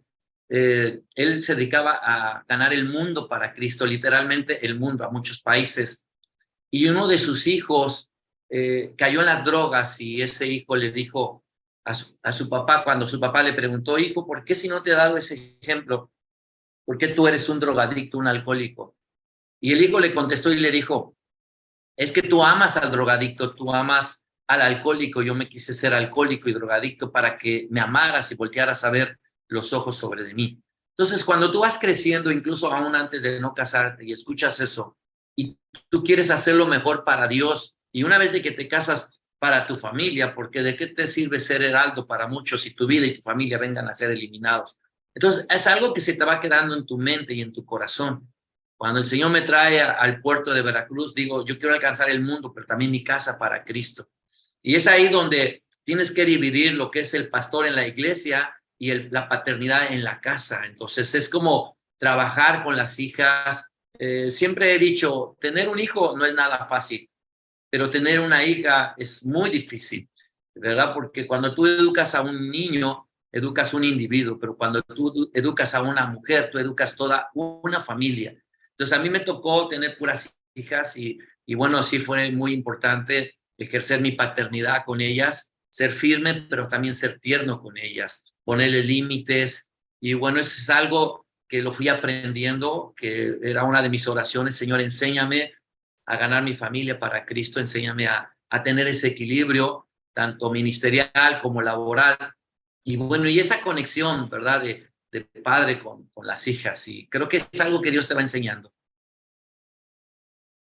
él se dedicaba a ganar el mundo para Cristo, literalmente el mundo, a muchos países. Y uno de sus hijos cayó en las drogas y ese hijo le dijo a su papá, cuando su papá le preguntó, hijo, ¿por qué si no te he dado ese ejemplo? ¿Por qué tú eres un drogadicto, un alcohólico? Y el hijo le contestó y le dijo, es que tú amas al drogadicto, tú amas al alcohólico, yo me quise ser alcohólico y drogadicto para que me amaras y voltearas a ver los ojos sobre de mí. Entonces, cuando tú vas creciendo, incluso aún antes de no casarte y escuchas eso, y tú quieres hacer lo mejor para Dios, y una vez de que te casas para tu familia, porque ¿de qué te sirve ser heraldo para muchos si tu vida y tu familia vengan a ser eliminados? Entonces, es algo que se te va quedando en tu mente y en tu corazón. Cuando el Señor me trae al puerto de Veracruz, digo, yo quiero alcanzar el mundo, pero también mi casa para Cristo. Y es ahí donde tienes que dividir lo que es el pastor en la iglesia y la paternidad en la casa. Entonces, es como trabajar con las hijas. Siempre he dicho, tener un hijo no es nada fácil, pero tener una hija es muy difícil, ¿verdad? Porque cuando tú educas a un niño, educas un individuo, pero cuando tú educas a una mujer, tú educas toda una familia. Entonces, a mí me tocó tener puras hijas y bueno, sí fue muy importante ejercer mi paternidad con ellas, ser firme, pero también ser tierno con ellas, ponerle límites. Y bueno, eso es algo que lo fui aprendiendo, que era una de mis oraciones, Señor, enséñame a ganar mi familia para Cristo, enséñame a tener ese equilibrio, tanto ministerial como laboral. Y bueno, y esa conexión, ¿verdad? De padre con las hijas. Y creo que es algo que Dios te va enseñando.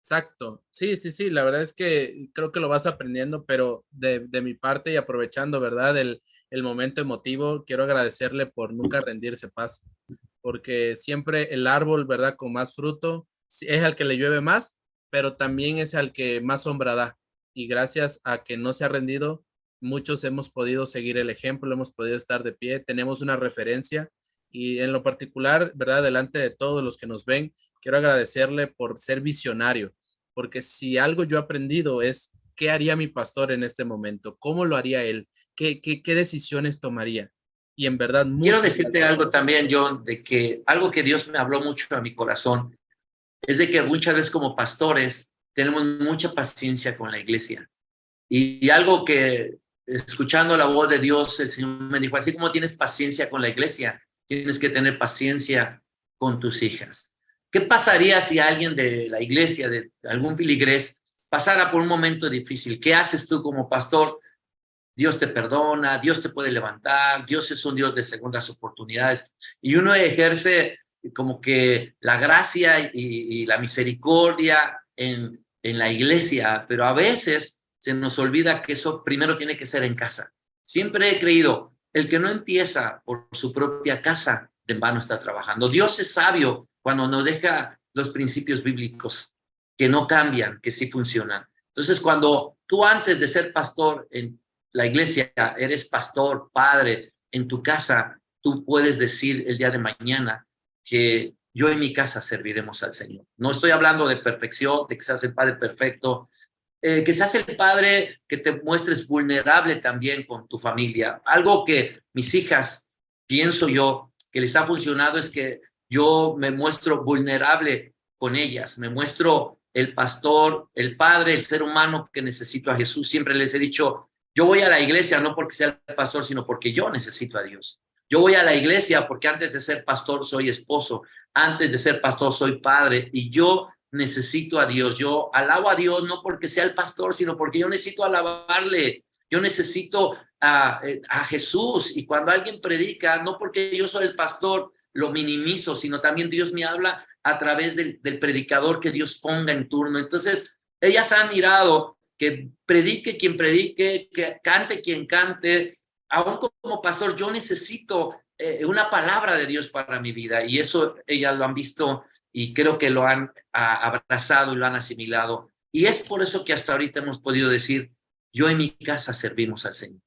Exacto. Sí, sí, sí, la verdad es que creo que lo vas aprendiendo, pero de mi parte y aprovechando, ¿verdad? El momento emotivo, quiero agradecerle por nunca rendirse, Paz, porque siempre el árbol, ¿verdad? Con más fruto es al que le llueve más, pero también es al que más sombra da. Y gracias a que no se ha rendido, muchos hemos podido seguir el ejemplo, hemos podido estar de pie, tenemos una referencia y en lo particular, ¿verdad? Delante de todos los que nos ven, quiero agradecerle por ser visionario, porque si algo yo he aprendido es qué haría mi pastor en este momento, cómo lo haría él, qué decisiones tomaría. Y en verdad, Quiero muchas decirte gracias. algo también, John, de que algo que Dios me habló mucho a mi corazón es de que muchas veces como pastores tenemos mucha paciencia con la iglesia. Y algo que, escuchando la voz de Dios, el Señor me dijo, así como tienes paciencia con la iglesia, tienes que tener paciencia con tus hijas. ¿Qué pasaría si alguien de la iglesia, de algún filigrés, pasara por un momento difícil? ¿Qué haces tú como pastor? Dios te perdona, Dios te puede levantar, Dios es un Dios de segundas oportunidades. Y uno ejerce como que la gracia y la misericordia en la iglesia, pero a veces se nos olvida que eso primero tiene que ser en casa. Siempre he creído, el que no empieza por su propia casa, en vano está trabajando. Dios es sabio cuando nos deja los principios bíblicos que no cambian, que sí funcionan. Entonces, cuando tú antes de ser pastor en la iglesia, eres pastor, padre, en tu casa, tú puedes decir el día de mañana que yo en mi casa serviremos al Señor. No estoy hablando de perfección, de que seas el padre perfecto, que seas el padre que te muestres vulnerable también con tu familia. Algo que mis hijas, pienso yo, que les ha funcionado es que yo me muestro vulnerable con ellas, me muestro el pastor, el padre, el ser humano que necesito a Jesús. Siempre les he dicho, yo voy a la iglesia no porque sea el pastor, sino porque yo necesito a Dios. Yo voy a la iglesia porque antes de ser pastor soy esposo, antes de ser pastor soy padre y yo necesito a Dios. Yo alabo a Dios no porque sea el pastor, sino porque yo necesito alabarle. Yo necesito a Jesús y cuando alguien predica, no porque yo soy el pastor, lo minimizo, sino también Dios me habla a través del predicador que Dios ponga en turno. Entonces, ellas han mirado que predique quien predique, que cante quien cante. Aún como pastor, yo necesito una palabra de Dios para mi vida y eso ellas lo han visto y creo que lo han abrazado y lo han asimilado. Y es por eso que hasta ahorita hemos podido decir, yo en mi casa servimos al Señor.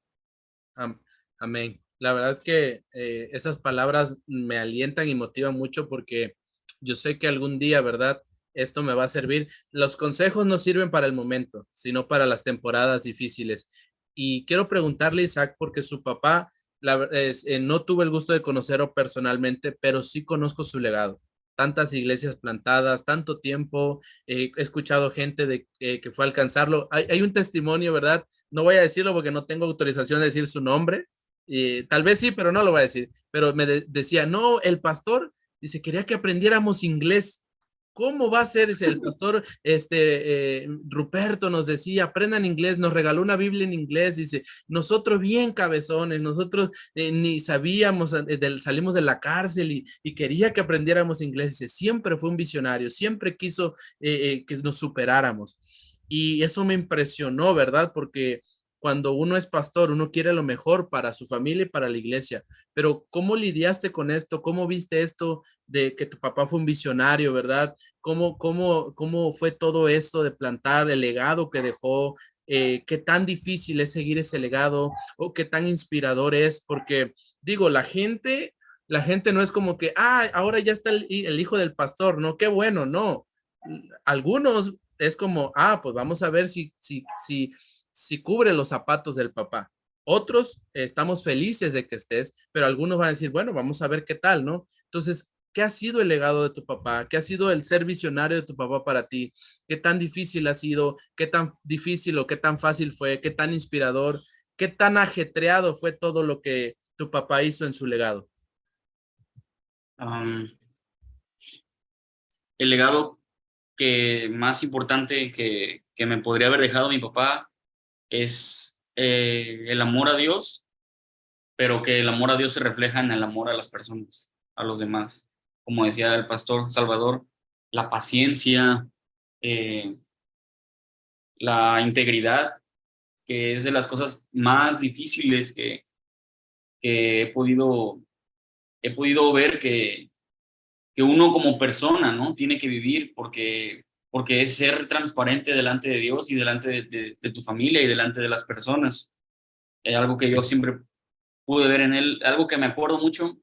Amén. La verdad es que esas palabras me alientan y motivan mucho porque yo sé que algún día, ¿verdad? Esto me va a servir. Los consejos no sirven para el momento, sino para las temporadas difíciles. Y quiero preguntarle a Isaac, porque su papá no tuve el gusto de conocerlo personalmente, pero sí conozco su legado. Tantas iglesias plantadas, tanto tiempo, he escuchado gente que fue a alcanzarlo. Hay un testimonio, ¿verdad? No voy a decirlo porque no tengo autorización de decir su nombre. Y tal vez sí, pero no lo voy a decir. Pero decía, no, el pastor dice, quería que aprendiéramos inglés. ¿Cómo va a ser? Dice el pastor Ruperto nos decía, aprendan inglés, nos regaló una Biblia en inglés, dice, nosotros bien cabezones, nosotros ni sabíamos, salimos de la cárcel y quería que aprendiéramos inglés, dice, siempre fue un visionario, siempre quiso que nos superáramos. Y eso me impresionó, ¿verdad? Porque cuando uno es pastor, uno quiere lo mejor para su familia y para la iglesia. Pero ¿cómo lidiaste con esto? ¿Cómo viste esto de que tu papá fue un visionario, verdad? ¿Cómo fue todo esto de plantar el legado que dejó? ¿Qué tan difícil es seguir ese legado o qué tan inspirador es? Porque digo, la gente no es como que, ah, ahora ya está el hijo del pastor, ¿no? Qué bueno, no. Algunos es como, ah, pues vamos a ver si cubre los zapatos del papá. Otros estamos felices de que estés, pero algunos van a decir, bueno, vamos a ver qué tal, ¿no? Entonces, ¿qué ha sido el legado de tu papá? ¿Qué ha sido el ser visionario de tu papá para ti? ¿Qué tan difícil ha sido? ¿Qué tan difícil o qué tan fácil fue? ¿Qué tan inspirador? ¿Qué tan ajetreado fue todo lo que tu papá hizo en su legado? Um, el legado que más importante que me podría haber dejado mi papá es el amor a Dios, pero que el amor a Dios se refleja en el amor a las personas, a los demás. Como decía el pastor Salvador, la paciencia, eh, la integridad, que es de las cosas más difíciles que he podido ver que uno como persona, ¿no? Tiene que vivir porque es ser transparente delante de Dios y delante de tu familia y delante de las personas. Algo que yo siempre pude ver en él, algo que me acuerdo mucho,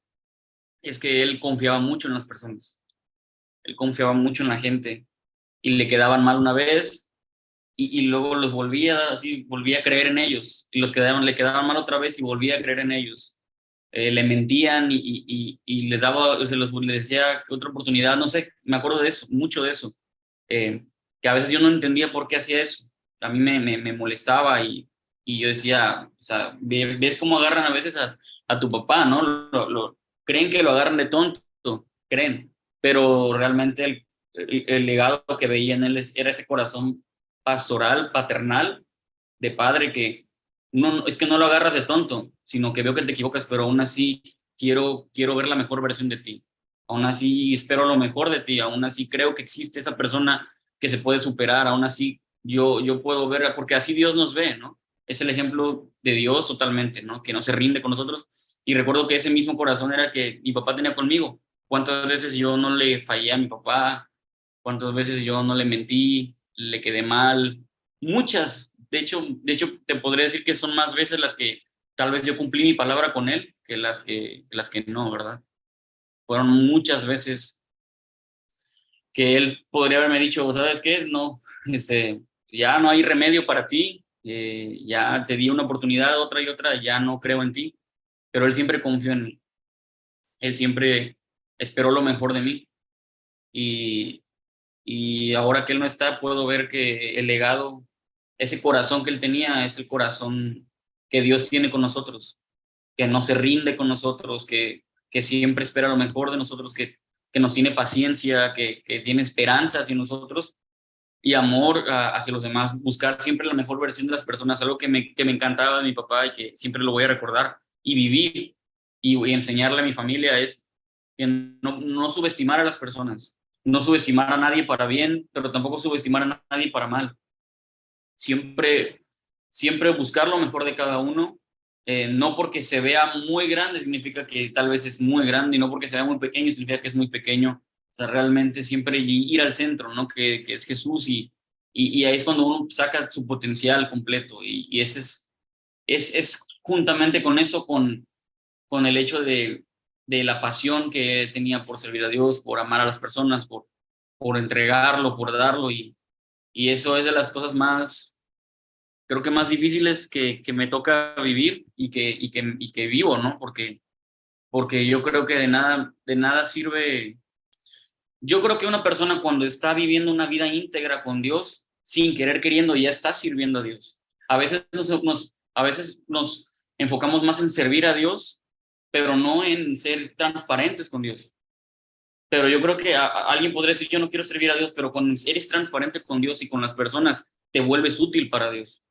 es que él confiaba mucho en las personas. Él confiaba mucho en la gente y le quedaban mal una vez y luego los volvía a creer en ellos y le quedaban mal otra vez y volvía a creer en ellos. Le mentían y les daba, les decía otra oportunidad, no sé, me acuerdo de eso, mucho de eso, que a veces yo no entendía por qué hacía eso, a mí me molestaba y yo decía, o sea, ves cómo agarran a veces a tu papá, ¿no? Creen que lo agarran de tonto, creen, pero realmente el legado que veía en él era ese corazón pastoral, paternal, de padre que no, es que no lo agarras de tonto, sino que veo que te equivocas, pero aún así quiero ver la mejor versión de ti. Aún así espero lo mejor de ti, aún así creo que existe esa persona que se puede superar, aún así yo puedo ver, porque así Dios nos ve, ¿no? Es el ejemplo de Dios totalmente, ¿no? Que no se rinde con nosotros. Y recuerdo que ese mismo corazón era que mi papá tenía conmigo. ¿Cuántas veces yo no le fallé a mi papá? ¿Cuántas veces yo no le mentí? Le quedé mal. Muchas. De hecho, te podría decir que son más veces las que tal vez yo cumplí mi palabra con él que las que no, ¿verdad? Fueron muchas veces que él podría haberme dicho, ¿sabes qué? No, ya no hay remedio para ti, ya te di una oportunidad, otra y otra, ya no creo en ti, pero él siempre confió en mí, él siempre esperó lo mejor de mí y, y ahora que él no está, puedo ver que el legado, ese corazón que él tenía, es el corazón que Dios tiene con nosotros, que no se rinde con nosotros, que siempre espera lo mejor de nosotros, que nos tiene paciencia, que tiene esperanza hacia nosotros y amor hacia los demás, buscar siempre la mejor versión de las personas, algo que me encantaba de mi papá y que siempre lo voy a recordar y vivir y enseñarle a mi familia es que no subestimar a las personas, no subestimar a nadie para bien, pero tampoco subestimar a nadie para mal. Siempre, siempre buscar lo mejor de cada uno, no porque se vea muy grande significa que tal vez es muy grande, y no porque se vea muy pequeño significa que es muy pequeño. O sea, realmente siempre ir al centro, ¿no? Que es Jesús y ahí es cuando uno saca su potencial completo y ese es juntamente con eso, con el hecho de la pasión que tenía por servir a Dios, por amar a las personas, por entregarlo, por darlo y eso es de las cosas más creo que más difíciles que me toca vivir y que vivo, ¿no? Porque yo creo que de nada sirve. Yo creo que una persona cuando está viviendo una vida íntegra con Dios, sin querer queriendo, ya está sirviendo a Dios. A veces nos enfocamos más en servir a Dios, pero no en ser transparentes con Dios. Pero yo creo que alguien podría decir, yo no quiero servir a Dios, pero cuando eres transparente con Dios y con las personas, te vuelves útil para Dios.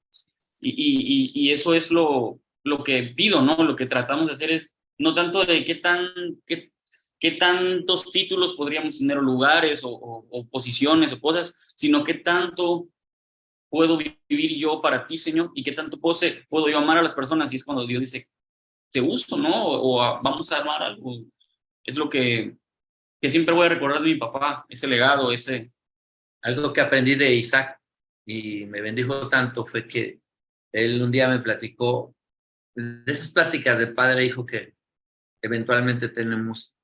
Y eso es lo que pido, ¿no? Lo que tratamos de hacer es no tanto de qué tantos títulos podríamos tener, o lugares, o posiciones, o cosas, sino qué tanto puedo vivir yo para ti, Señor, y qué tanto puedo yo amar a las personas. Y es cuando Dios dice, te uso, ¿no? Vamos a amar algo. Es lo que siempre voy a recordar de mi papá, ese legado, Algo que aprendí de Isaac y me bendijo tanto fue que él un día me platicó de esas pláticas de padre e hijo que eventualmente tenemos.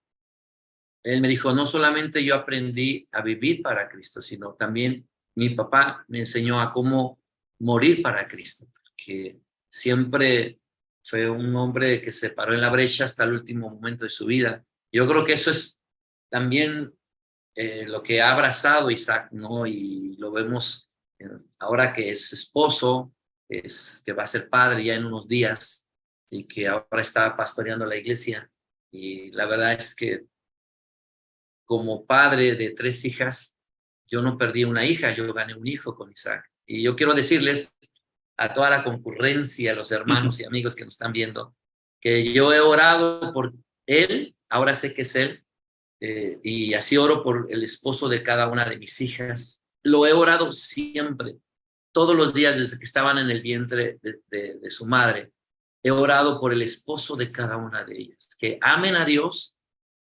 Él me dijo, no solamente yo aprendí a vivir para Cristo, sino también mi papá me enseñó a cómo morir para Cristo, que siempre fue un hombre que se paró en la brecha hasta el último momento de su vida. Yo creo que eso es también lo que ha abrazado Isaac, ¿no? Y lo vemos ahora que es esposo, que va a ser padre ya en unos días y que ahora está pastoreando la iglesia. Y la verdad es que como padre de 3 hijas, yo no perdí una hija, yo gané un hijo con Isaac. Y yo quiero decirles a toda la concurrencia, a los hermanos y amigos que nos están viendo, que yo he orado por él, ahora sé que es él, y así oro por el esposo de cada una de mis hijas. Lo he orado siempre, todos los días desde que estaban en el vientre de su madre. He orado por el esposo de cada una de ellas, que amen a Dios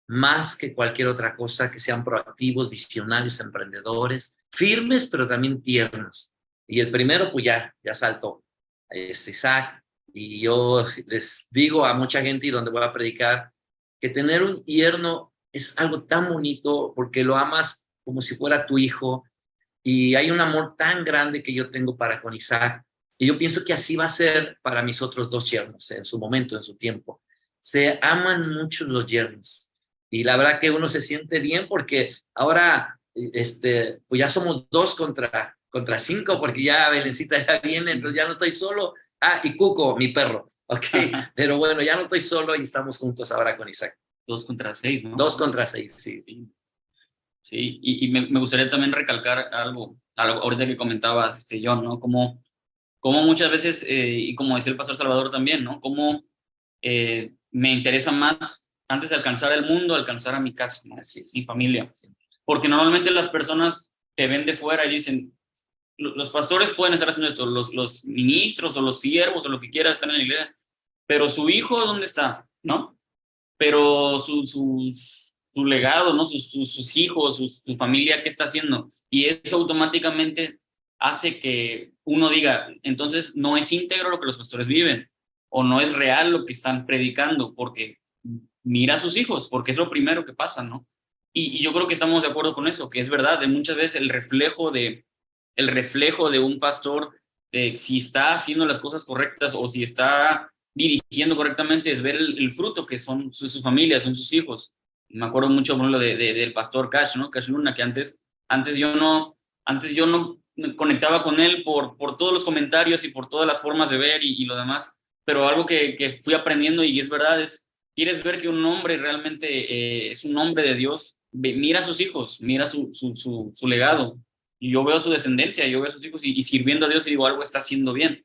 más que cualquier otra cosa, que sean proactivos, visionarios, emprendedores, firmes, pero también tiernos. Y el primero, pues ya saltó, es Isaac. Y yo les digo a mucha gente y donde voy a predicar, que tener un yerno es algo tan bonito porque lo amas como si fuera tu hijo. Y hay un amor tan grande que yo tengo para con Isaac. Y yo pienso que así va a ser para mis otros 2 yernos en su momento, en su tiempo. Se aman mucho los yernos. Y la verdad que uno se siente bien porque ahora pues ya somos 2 contra 5 porque ya Belencita ya viene, entonces ya no estoy solo. Y Cuco, mi perro. Ok, pero bueno, ya no estoy solo y estamos juntos ahora con Isaac. 2 contra 6, ¿no? 2 contra 6, sí. Sí, y me gustaría también recalcar algo ahorita que comentabas, John, ¿no? Como muchas veces, y como decía el pastor Salvador también, ¿no? Como me interesa más, antes de alcanzar el mundo, alcanzar a mi casa, ¿no? Así es. Mi familia. Porque normalmente las personas te ven de fuera y dicen, los pastores pueden estar haciendo esto, los ministros o los siervos o lo que quiera están en la iglesia, pero su hijo, ¿dónde está? ¿No? Pero su legado, ¿no? Sus hijos, su familia, ¿qué está haciendo? Y eso automáticamente hace que uno diga, entonces no es íntegro lo que los pastores viven, o no es real lo que están predicando, porque mira a sus hijos, porque es lo primero que pasa, ¿no? Y yo creo que estamos de acuerdo con eso, que es verdad, de muchas veces el reflejo de un pastor, si está haciendo las cosas correctas o si está dirigiendo correctamente, es ver el fruto que son su familia, son sus hijos. Me acuerdo mucho, por ejemplo, del pastor Cash, ¿no? Cash Luna, que antes yo no me conectaba con él por todos los comentarios y por todas las formas de ver y lo demás, pero algo que fui aprendiendo y es verdad, quieres ver que un hombre realmente es un hombre de Dios, mira a sus hijos, mira su legado, y yo veo su descendencia, yo veo a sus hijos y sirviendo a Dios y digo, algo está haciendo bien.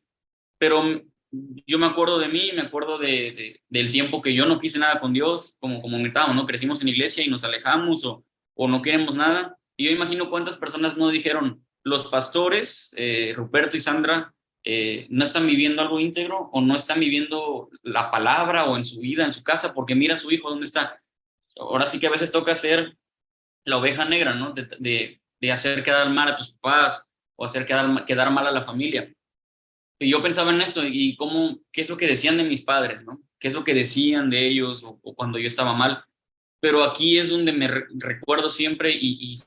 Pero yo me acuerdo de mí, me acuerdo del tiempo que yo no quise nada con Dios, como comentábamos, ¿no? Crecimos en iglesia y nos alejamos o no queremos nada. Y yo imagino cuántas personas no dijeron, los pastores, Ruperto y Sandra, no están viviendo algo íntegro o no están viviendo la palabra o en su vida, en su casa, porque mira a su hijo dónde está. Ahora sí que a veces toca ser la oveja negra, ¿no? De hacer quedar mal a tus papás o hacer quedar mal a la familia. Y yo pensaba en esto y qué es lo que decían de mis padres, ¿no? ¿Qué es lo que decían de ellos o cuando yo estaba mal? Pero aquí es donde me recuerdo siempre y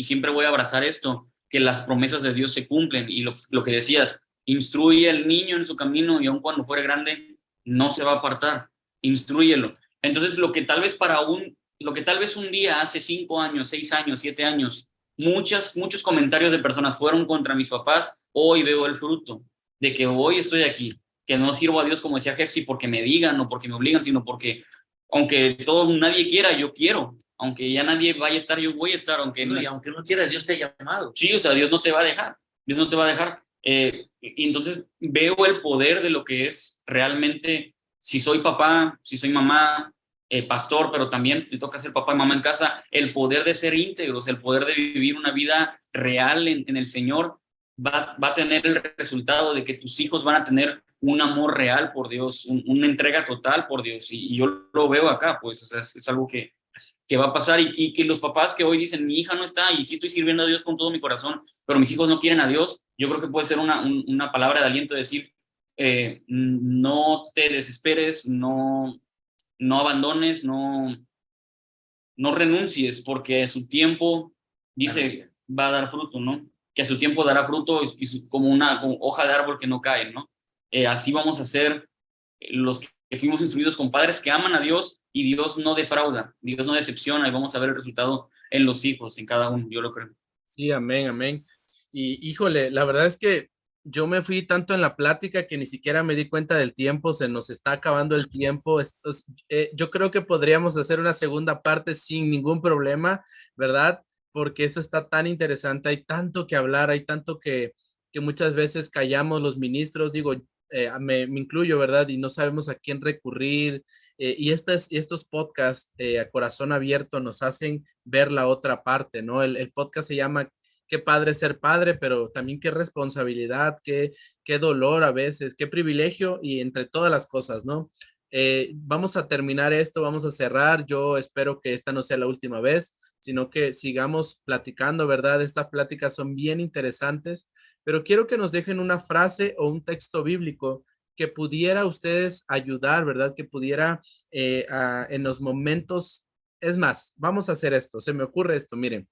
siempre voy a abrazar esto, que las promesas de Dios se cumplen y lo que decías, Instruye al niño en su camino y aun cuando fuere grande, no se va a apartar. Instrúyelo. Entonces, lo que tal vez un día, hace 5 años, 6 años, 7 años, muchos comentarios de personas fueron contra mis papás, hoy veo el fruto de que hoy estoy aquí, que no sirvo a Dios, como decía Jefsi, porque me digan o porque me obligan, sino porque, aunque nadie quiera, yo quiero. Aunque ya nadie vaya a estar, yo voy a estar. Y aunque no quieras, Dios te ha llamado. Sí, o sea, Dios no te va a dejar. Dios no te va a dejar. Y entonces veo el poder de lo que es realmente, si soy papá, si soy mamá, pastor, pero también te toca ser papá y mamá en casa, el poder de ser íntegros, el poder de vivir una vida real en el Señor, va a tener el resultado de que tus hijos van a tener un amor real por Dios, una entrega total por Dios. Y yo lo veo acá, pues, o sea, es algo que va a pasar y que los papás que hoy dicen, mi hija no está y sí estoy sirviendo a Dios con todo mi corazón, pero mis hijos no quieren a Dios, yo creo que puede ser una palabra de aliento, de decir, no te desesperes, no abandones, no renuncies, porque a su tiempo, dice, va a dar fruto, ¿no? Que a su tiempo dará fruto como una hoja de árbol que no cae, ¿no? Así vamos a ser los que fuimos instruidos con padres que aman a Dios y Dios no defrauda, Dios no decepciona y vamos a ver el resultado en los hijos, en cada uno, yo lo creo. Sí, amén, amén. Y híjole, la verdad es que yo me fui tanto en la plática que ni siquiera me di cuenta del tiempo, se nos está acabando el tiempo. Yo creo que podríamos hacer una segunda parte sin ningún problema, ¿verdad? Porque eso está tan interesante, hay tanto que hablar, hay tanto que muchas veces callamos los ministros, digo, me incluyo, ¿verdad? Y no sabemos a quién recurrir. Y estos podcasts a corazón abierto nos hacen ver la otra parte, ¿no? El podcast se llama Qué padre ser padre, pero también qué responsabilidad, qué dolor a veces, qué privilegio y entre todas las cosas, ¿no? Vamos a terminar esto, vamos a cerrar. Yo espero que esta no sea la última vez, sino que sigamos platicando, ¿verdad? Estas pláticas son bien interesantes, pero quiero que nos dejen una frase o un texto bíblico que pudiera ustedes ayudar, ¿verdad? Que pudiera en los momentos, es más, vamos a hacer esto, se me ocurre esto, miren,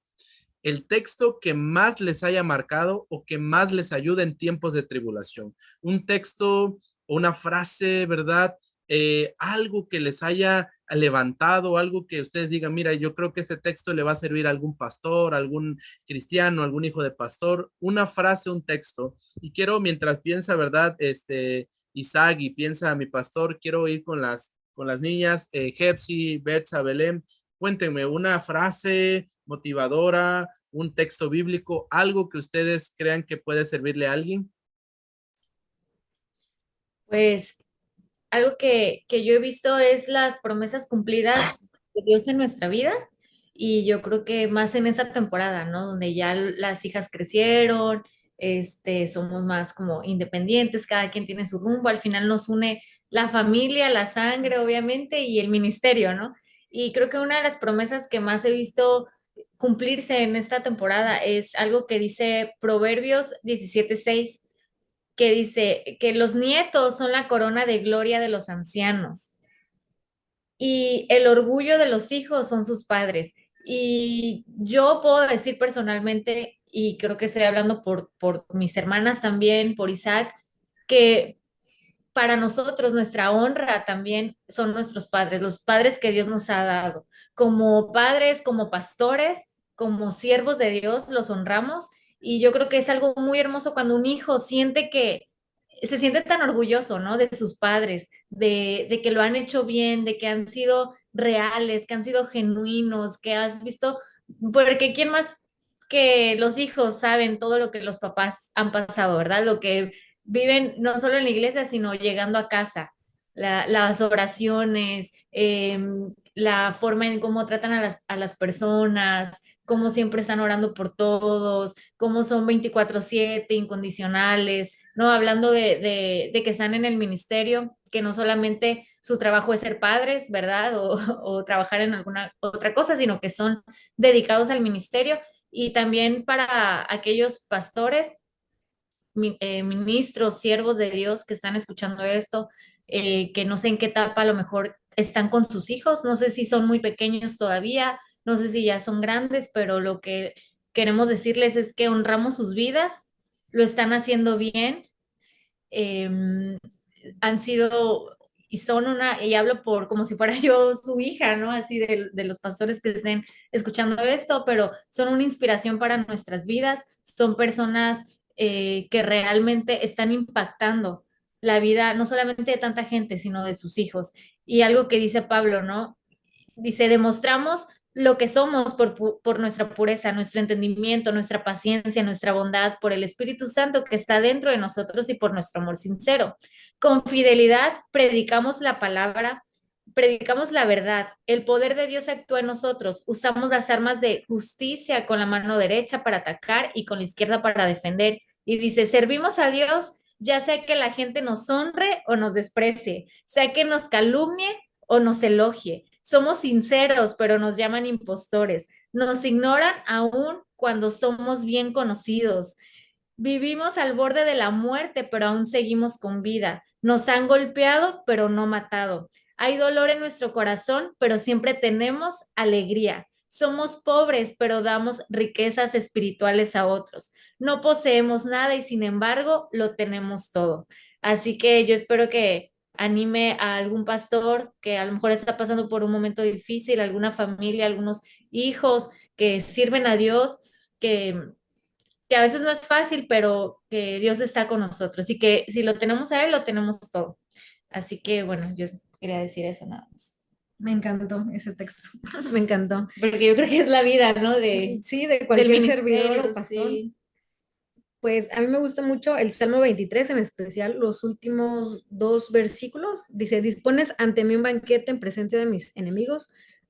el texto que más les haya marcado o que más les ayude en tiempos de tribulación, un texto, una frase, ¿verdad? Algo que les haya levantado, algo que ustedes digan, mira, yo creo que este texto le va a servir a algún pastor, algún cristiano, algún hijo de pastor, una frase, un texto. Y quiero, mientras piensa, ¿verdad? Isaac y piensa mi pastor, quiero ir con las niñas, Hepsi, Betsa, Belén. Cuéntenme una frase motivadora, un texto bíblico, algo que ustedes crean que puede servirle a alguien. Pues algo que yo he visto es las promesas cumplidas de Dios en nuestra vida y yo creo que más en esa temporada, ¿no? Donde ya las hijas crecieron, somos más como independientes, cada quien tiene su rumbo, al final nos une la familia, la sangre, obviamente, y el ministerio, ¿no? Y creo que una de las promesas que más he visto cumplirse en esta temporada es algo que dice Proverbios 17:6, que dice que los nietos son la corona de gloria de los ancianos y el orgullo de los hijos son sus padres. Y yo puedo decir personalmente, y creo que estoy hablando por mis hermanas también, por Isaac, que para nosotros nuestra honra también son nuestros padres, los padres que Dios nos ha dado. Como padres, como pastores, como siervos de Dios, los honramos. Y yo creo que es algo muy hermoso cuando un hijo siente que se siente tan orgulloso, ¿no? De sus padres, de que lo han hecho bien, de que han sido reales, que han sido genuinos, que has visto, porque ¿quién más que los hijos saben todo lo que los papás han pasado, ¿verdad? Lo que viven no solo en la iglesia, sino llegando a casa, las oraciones, la forma en cómo tratan a las personas, cómo siempre están orando por todos, cómo son 24/7, incondicionales, ¿no? Hablando de que están en el ministerio, que no solamente su trabajo es ser padres, ¿verdad? O trabajar en alguna otra cosa, sino que son dedicados al ministerio. Y también para aquellos pastores, ministros, siervos de Dios que están escuchando esto, que no sé en qué etapa a lo mejor están con sus hijos, no sé si son muy pequeños todavía, no sé si ya son grandes, pero lo que queremos decirles es que honramos sus vidas, lo están haciendo bien han sido y son y hablo por como si fuera yo su hija, ¿no? Así de los pastores que estén escuchando esto, pero son una inspiración para nuestras vidas, son personas que realmente están impactando la vida, no solamente de tanta gente, sino de sus hijos. Y algo que dice Pablo, ¿no? Dice, demostramos lo que somos por nuestra pureza, nuestro entendimiento, nuestra paciencia, nuestra bondad, por el Espíritu Santo que está dentro de nosotros y por nuestro amor sincero. Con fidelidad predicamos la palabra, predicamos la verdad. El poder de Dios actúa en nosotros. Usamos las armas de justicia con la mano derecha para atacar y con la izquierda para defender. Y dice, servimos a Dios, ya sea que la gente nos honre o nos desprecie, sea que nos calumnie o nos elogie. Somos sinceros, pero nos llaman impostores. Nos ignoran aún cuando somos bien conocidos. Vivimos al borde de la muerte, pero aún seguimos con vida. Nos han golpeado, pero no matado. Hay dolor en nuestro corazón, pero siempre tenemos alegría. Somos pobres, pero damos riquezas espirituales a otros. No poseemos nada y sin embargo lo tenemos todo. Así que yo espero que anime a algún pastor que a lo mejor está pasando por un momento difícil, alguna familia, algunos hijos que sirven a Dios, que a veces no es fácil, pero que Dios está con nosotros y que si lo tenemos a Él, lo tenemos todo. Así que bueno, yo quería decir eso nada más. Me encantó ese texto, me encantó. Porque yo creo que es la vida, ¿no? Sí, de cualquier del servidor ministerio, o pastor. sí. Pues a mí me gusta mucho el Salmo 23, en especial los últimos 2 versículos. Dice, dispones ante mí un banquete en presencia de mis enemigos,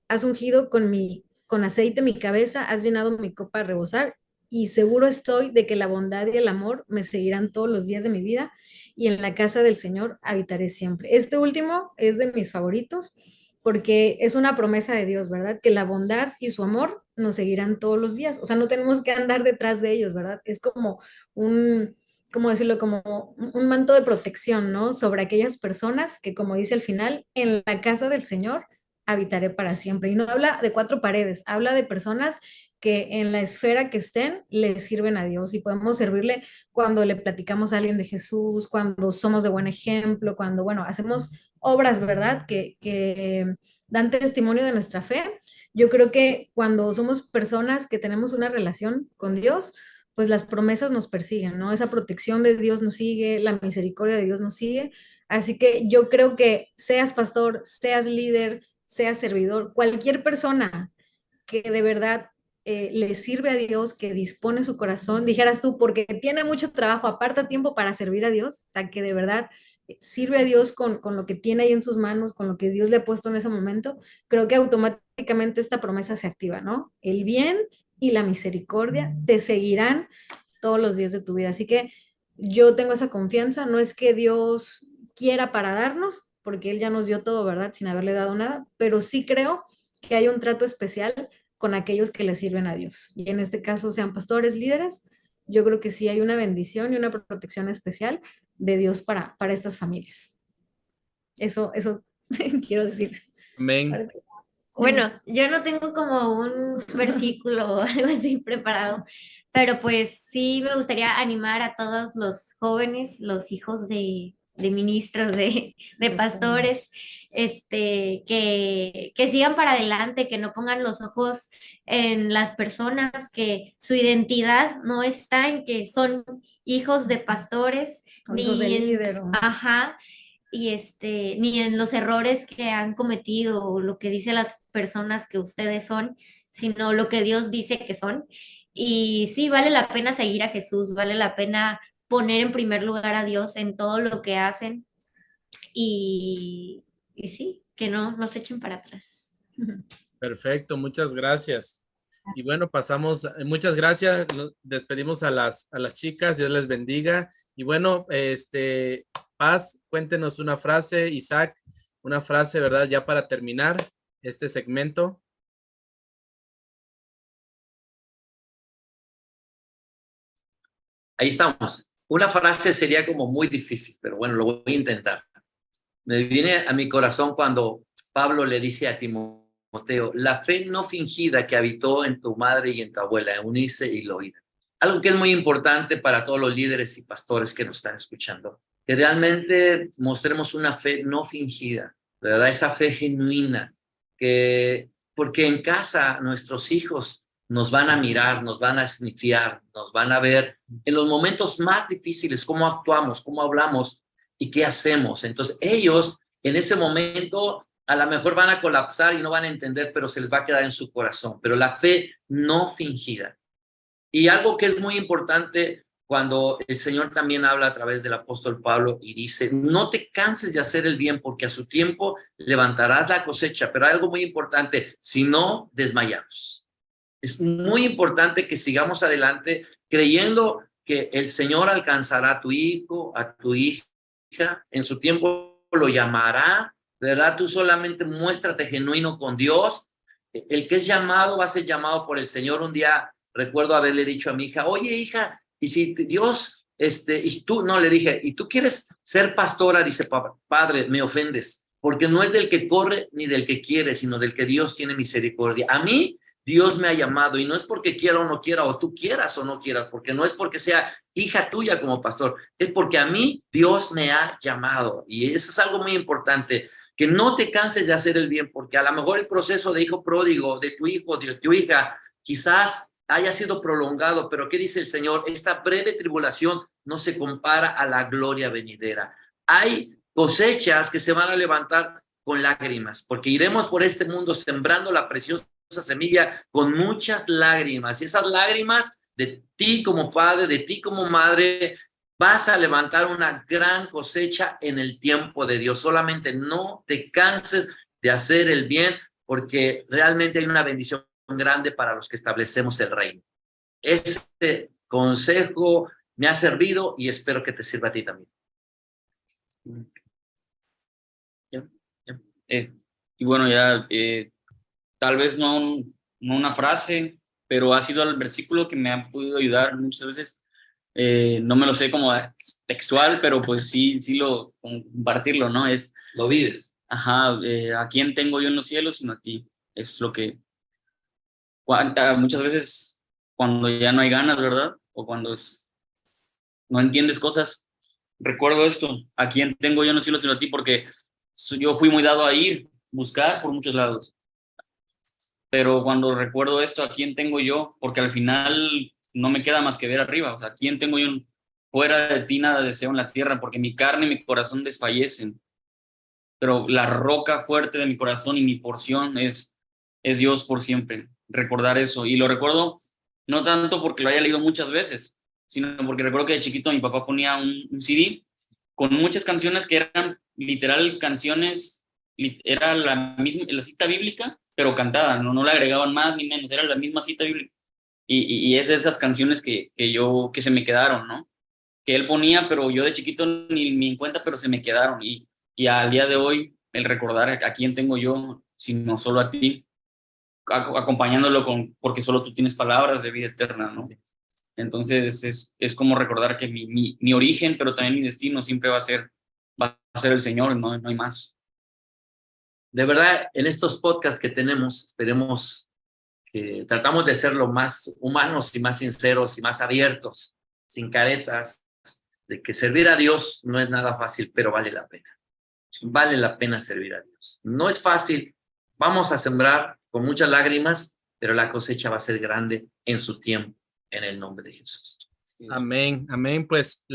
has ungido con aceite mi cabeza, has llenado mi copa a rebosar, y seguro estoy de que la bondad y el amor me seguirán todos los días de mi vida, y en la casa del Señor habitaré siempre. Este último es de mis favoritos, porque es una promesa de Dios, ¿verdad? Que la bondad y su amor nos seguirán todos los días. O sea, no tenemos que andar detrás de ellos, ¿verdad? Es como un, ¿cómo decirlo? Como un manto de protección, ¿no? Sobre aquellas personas que, como dice al final, en la casa del Señor habitaré para siempre. Y no habla de 4 paredes, habla de personas que en la esfera que estén le sirven a Dios y podemos servirle cuando le platicamos a alguien de Jesús, cuando somos de buen ejemplo, cuando, bueno, hacemos obras, ¿verdad? Que dan testimonio de nuestra fe. Yo creo que cuando somos personas que tenemos una relación con Dios, pues las promesas nos persiguen, ¿no? Esa protección de Dios nos sigue, la misericordia de Dios nos sigue. Así que yo creo que seas pastor, seas líder, seas servidor, cualquier persona que de verdad le sirve a Dios, que dispone su corazón, dijeras tú, porque tiene mucho trabajo, aparta tiempo para servir a Dios, o sea, que de verdad sirve a Dios con lo que tiene ahí en sus manos, con lo que Dios le ha puesto en ese momento, creo que automáticamente esta promesa se activa, ¿no? El bien y la misericordia te seguirán todos los días de tu vida. Así que yo tengo esa confianza, no es que Dios quiera para darnos, porque Él ya nos dio todo, ¿verdad? Sin haberle dado nada, pero sí creo que hay un trato especial con aquellos que le sirven a Dios. Y en este caso sean pastores, líderes, yo creo que sí hay una bendición y una protección especial de Dios para estas familias. Eso quiero decir. Amén. Bueno, yo no tengo como un versículo o algo así preparado, pero pues sí me gustaría animar a todos los jóvenes, los hijos de ministros, de pastores, que sigan para adelante, que no pongan los ojos en las personas, que su identidad no está en que son hijos de pastores, O hijos de líder. ajá, y ni en los errores que han cometido o lo que dicen las personas que ustedes son, sino lo que Dios dice que son. Y sí, vale la pena seguir a Jesús, vale la pena poner en primer lugar a Dios en todo lo que hacen y sí, que no se echen para atrás. Perfecto, muchas gracias. Y bueno, pasamos, muchas gracias, despedimos a las chicas, Dios les bendiga. Y bueno, Paz, cuéntenos una frase, Isaac, una frase, ¿verdad? Ya para terminar este segmento. Ahí estamos. Una frase sería como muy difícil, pero bueno, lo voy a intentar. Me viene a mi corazón cuando Pablo le dice a Timoteo, la fe no fingida que habitó en tu madre y en tu abuela, Eunice y Loida. Algo que es muy importante para todos los líderes y pastores que nos están escuchando, que realmente mostremos una fe no fingida, ¿verdad? Esa fe genuina, porque en casa nuestros hijos nos van a mirar, nos van a esnifiar, nos van a ver en los momentos más difíciles, cómo actuamos, cómo hablamos y qué hacemos. Entonces ellos en ese momento a lo mejor van a colapsar y no van a entender, pero se les va a quedar en su corazón. Pero la fe no fingida. Y algo que es muy importante cuando el Señor también habla a través del apóstol Pablo y dice, no te canses de hacer el bien porque a su tiempo levantarás la cosecha. Pero hay algo muy importante, si no desmayamos. Es muy importante que sigamos adelante creyendo que el Señor alcanzará a tu hijo, a tu hija, en su tiempo lo llamará, ¿verdad? Tú solamente muéstrate genuino con Dios. El que es llamado va a ser llamado por el Señor. Un día recuerdo haberle dicho a mi hija, oye hija, y si Dios, y tú, no, le dije, y tú quieres ser pastora, dice, padre, me ofendes, porque no es del que corre ni del que quiere, sino del que Dios tiene misericordia. A mí, Dios me ha llamado, y no es porque quiera o no quiera, o tú quieras o no quieras, porque no es porque sea hija tuya como pastor, es porque a mí Dios me ha llamado, y eso es algo muy importante, que no te canses de hacer el bien, porque a lo mejor el proceso de hijo pródigo, de tu hijo, de tu hija, quizás haya sido prolongado, pero ¿qué dice el Señor? Esta breve tribulación no se compara a la gloria venidera. Hay cosechas que se van a levantar con lágrimas, porque iremos por este mundo sembrando la preciosa semilla con muchas lágrimas, y esas lágrimas de ti como padre, de ti como madre, vas a levantar una gran cosecha en el tiempo de Dios. Solamente no te canses de hacer el bien, porque realmente hay una bendición grande para los que establecemos el reino. Este consejo me ha servido y espero que te sirva a ti también. Y bueno, ya tal vez no una frase, pero ha sido el versículo que me ha podido ayudar muchas veces. No me lo sé como textual, pero pues sí lo compartirlo, ¿no? Lo vives. Ajá, ¿a quién tengo yo en los cielos sino a ti? Es lo que muchas veces cuando ya no hay ganas, ¿verdad? O cuando no entiendes cosas, recuerdo esto, ¿a quién tengo yo en los cielos sino a ti? Porque yo fui muy dado a buscar por muchos lados. Pero cuando recuerdo esto, ¿a quién tengo yo? Porque al final no me queda más que ver arriba. O sea, ¿a quién tengo yo? Fuera de ti nada deseo en la tierra, porque mi carne y mi corazón desfallecen. Pero la roca fuerte de mi corazón y mi porción es Dios por siempre. Recordar eso. Y lo recuerdo no tanto porque lo haya leído muchas veces, sino porque recuerdo que de chiquito mi papá ponía un CD con muchas canciones que eran literal canciones, era la cita bíblica, pero cantada, no le agregaban más ni menos, era la misma cita bíblica. Y es de esas canciones que se me quedaron, ¿no? Que él ponía, pero yo de chiquito ni en cuenta, pero se me quedaron. Y al día de hoy, el recordar a quién tengo yo, sino solo a ti, acompañándolo porque solo tú tienes palabras de vida eterna, ¿no? Entonces es como recordar que mi origen, pero también mi destino siempre va a ser el Señor, no hay más. De verdad, en estos podcasts que tenemos, esperemos que tratamos de ser lo más humanos y más sinceros y más abiertos, sin caretas, de que servir a Dios no es nada fácil, pero vale la pena. Vale la pena servir a Dios. No es fácil, vamos a sembrar con muchas lágrimas, pero la cosecha va a ser grande en su tiempo, en el nombre de Jesús. Amén, amén. Pues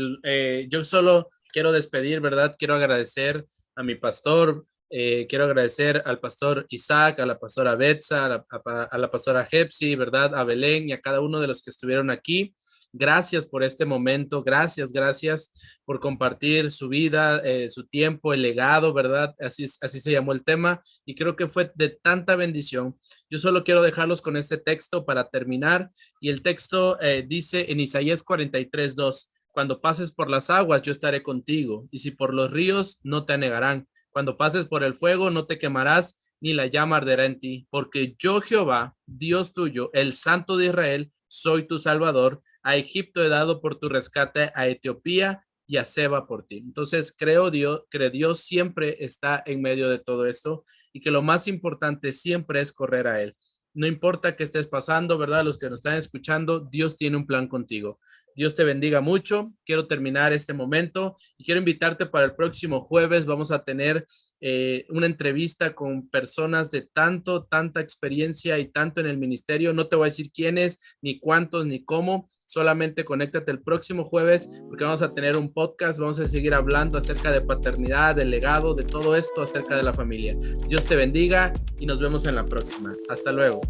yo solo quiero despedir, ¿verdad? Quiero agradecer a mi pastor, quiero agradecer al pastor Isaac, a la pastora Betsa, a la pastora Hepsi, ¿verdad? A Belén y a cada uno de los que estuvieron aquí. Gracias por este momento, gracias por compartir su vida, su tiempo, el legado, ¿verdad? Así se llamó el tema y creo que fue de tanta bendición. Yo solo quiero dejarlos con este texto para terminar y el texto dice en Isaías 43:2, cuando pases por las aguas yo estaré contigo y si por los ríos no te anegarán, cuando pases por el fuego no te quemarás ni la llama arderá en ti, porque yo Jehová, Dios tuyo, el Santo de Israel, soy tu Salvador. A Egipto he dado por tu rescate, a Etiopía y a Seba por ti. Entonces creo que Dios siempre está en medio de todo esto y que lo más importante siempre es correr a Él. No importa qué estés pasando, ¿verdad? Los que nos están escuchando, Dios tiene un plan contigo. Dios te bendiga mucho. Quiero terminar este momento y quiero invitarte para el próximo jueves. Vamos a tener una entrevista con personas de tanta experiencia y tanto en el ministerio. No te voy a decir quiénes, ni cuántos, ni cómo. Solamente conéctate el próximo jueves porque vamos a tener un podcast. Vamos a seguir hablando acerca de paternidad, del legado, de todo esto acerca de la familia. Dios te bendiga y nos vemos en la próxima. Hasta luego.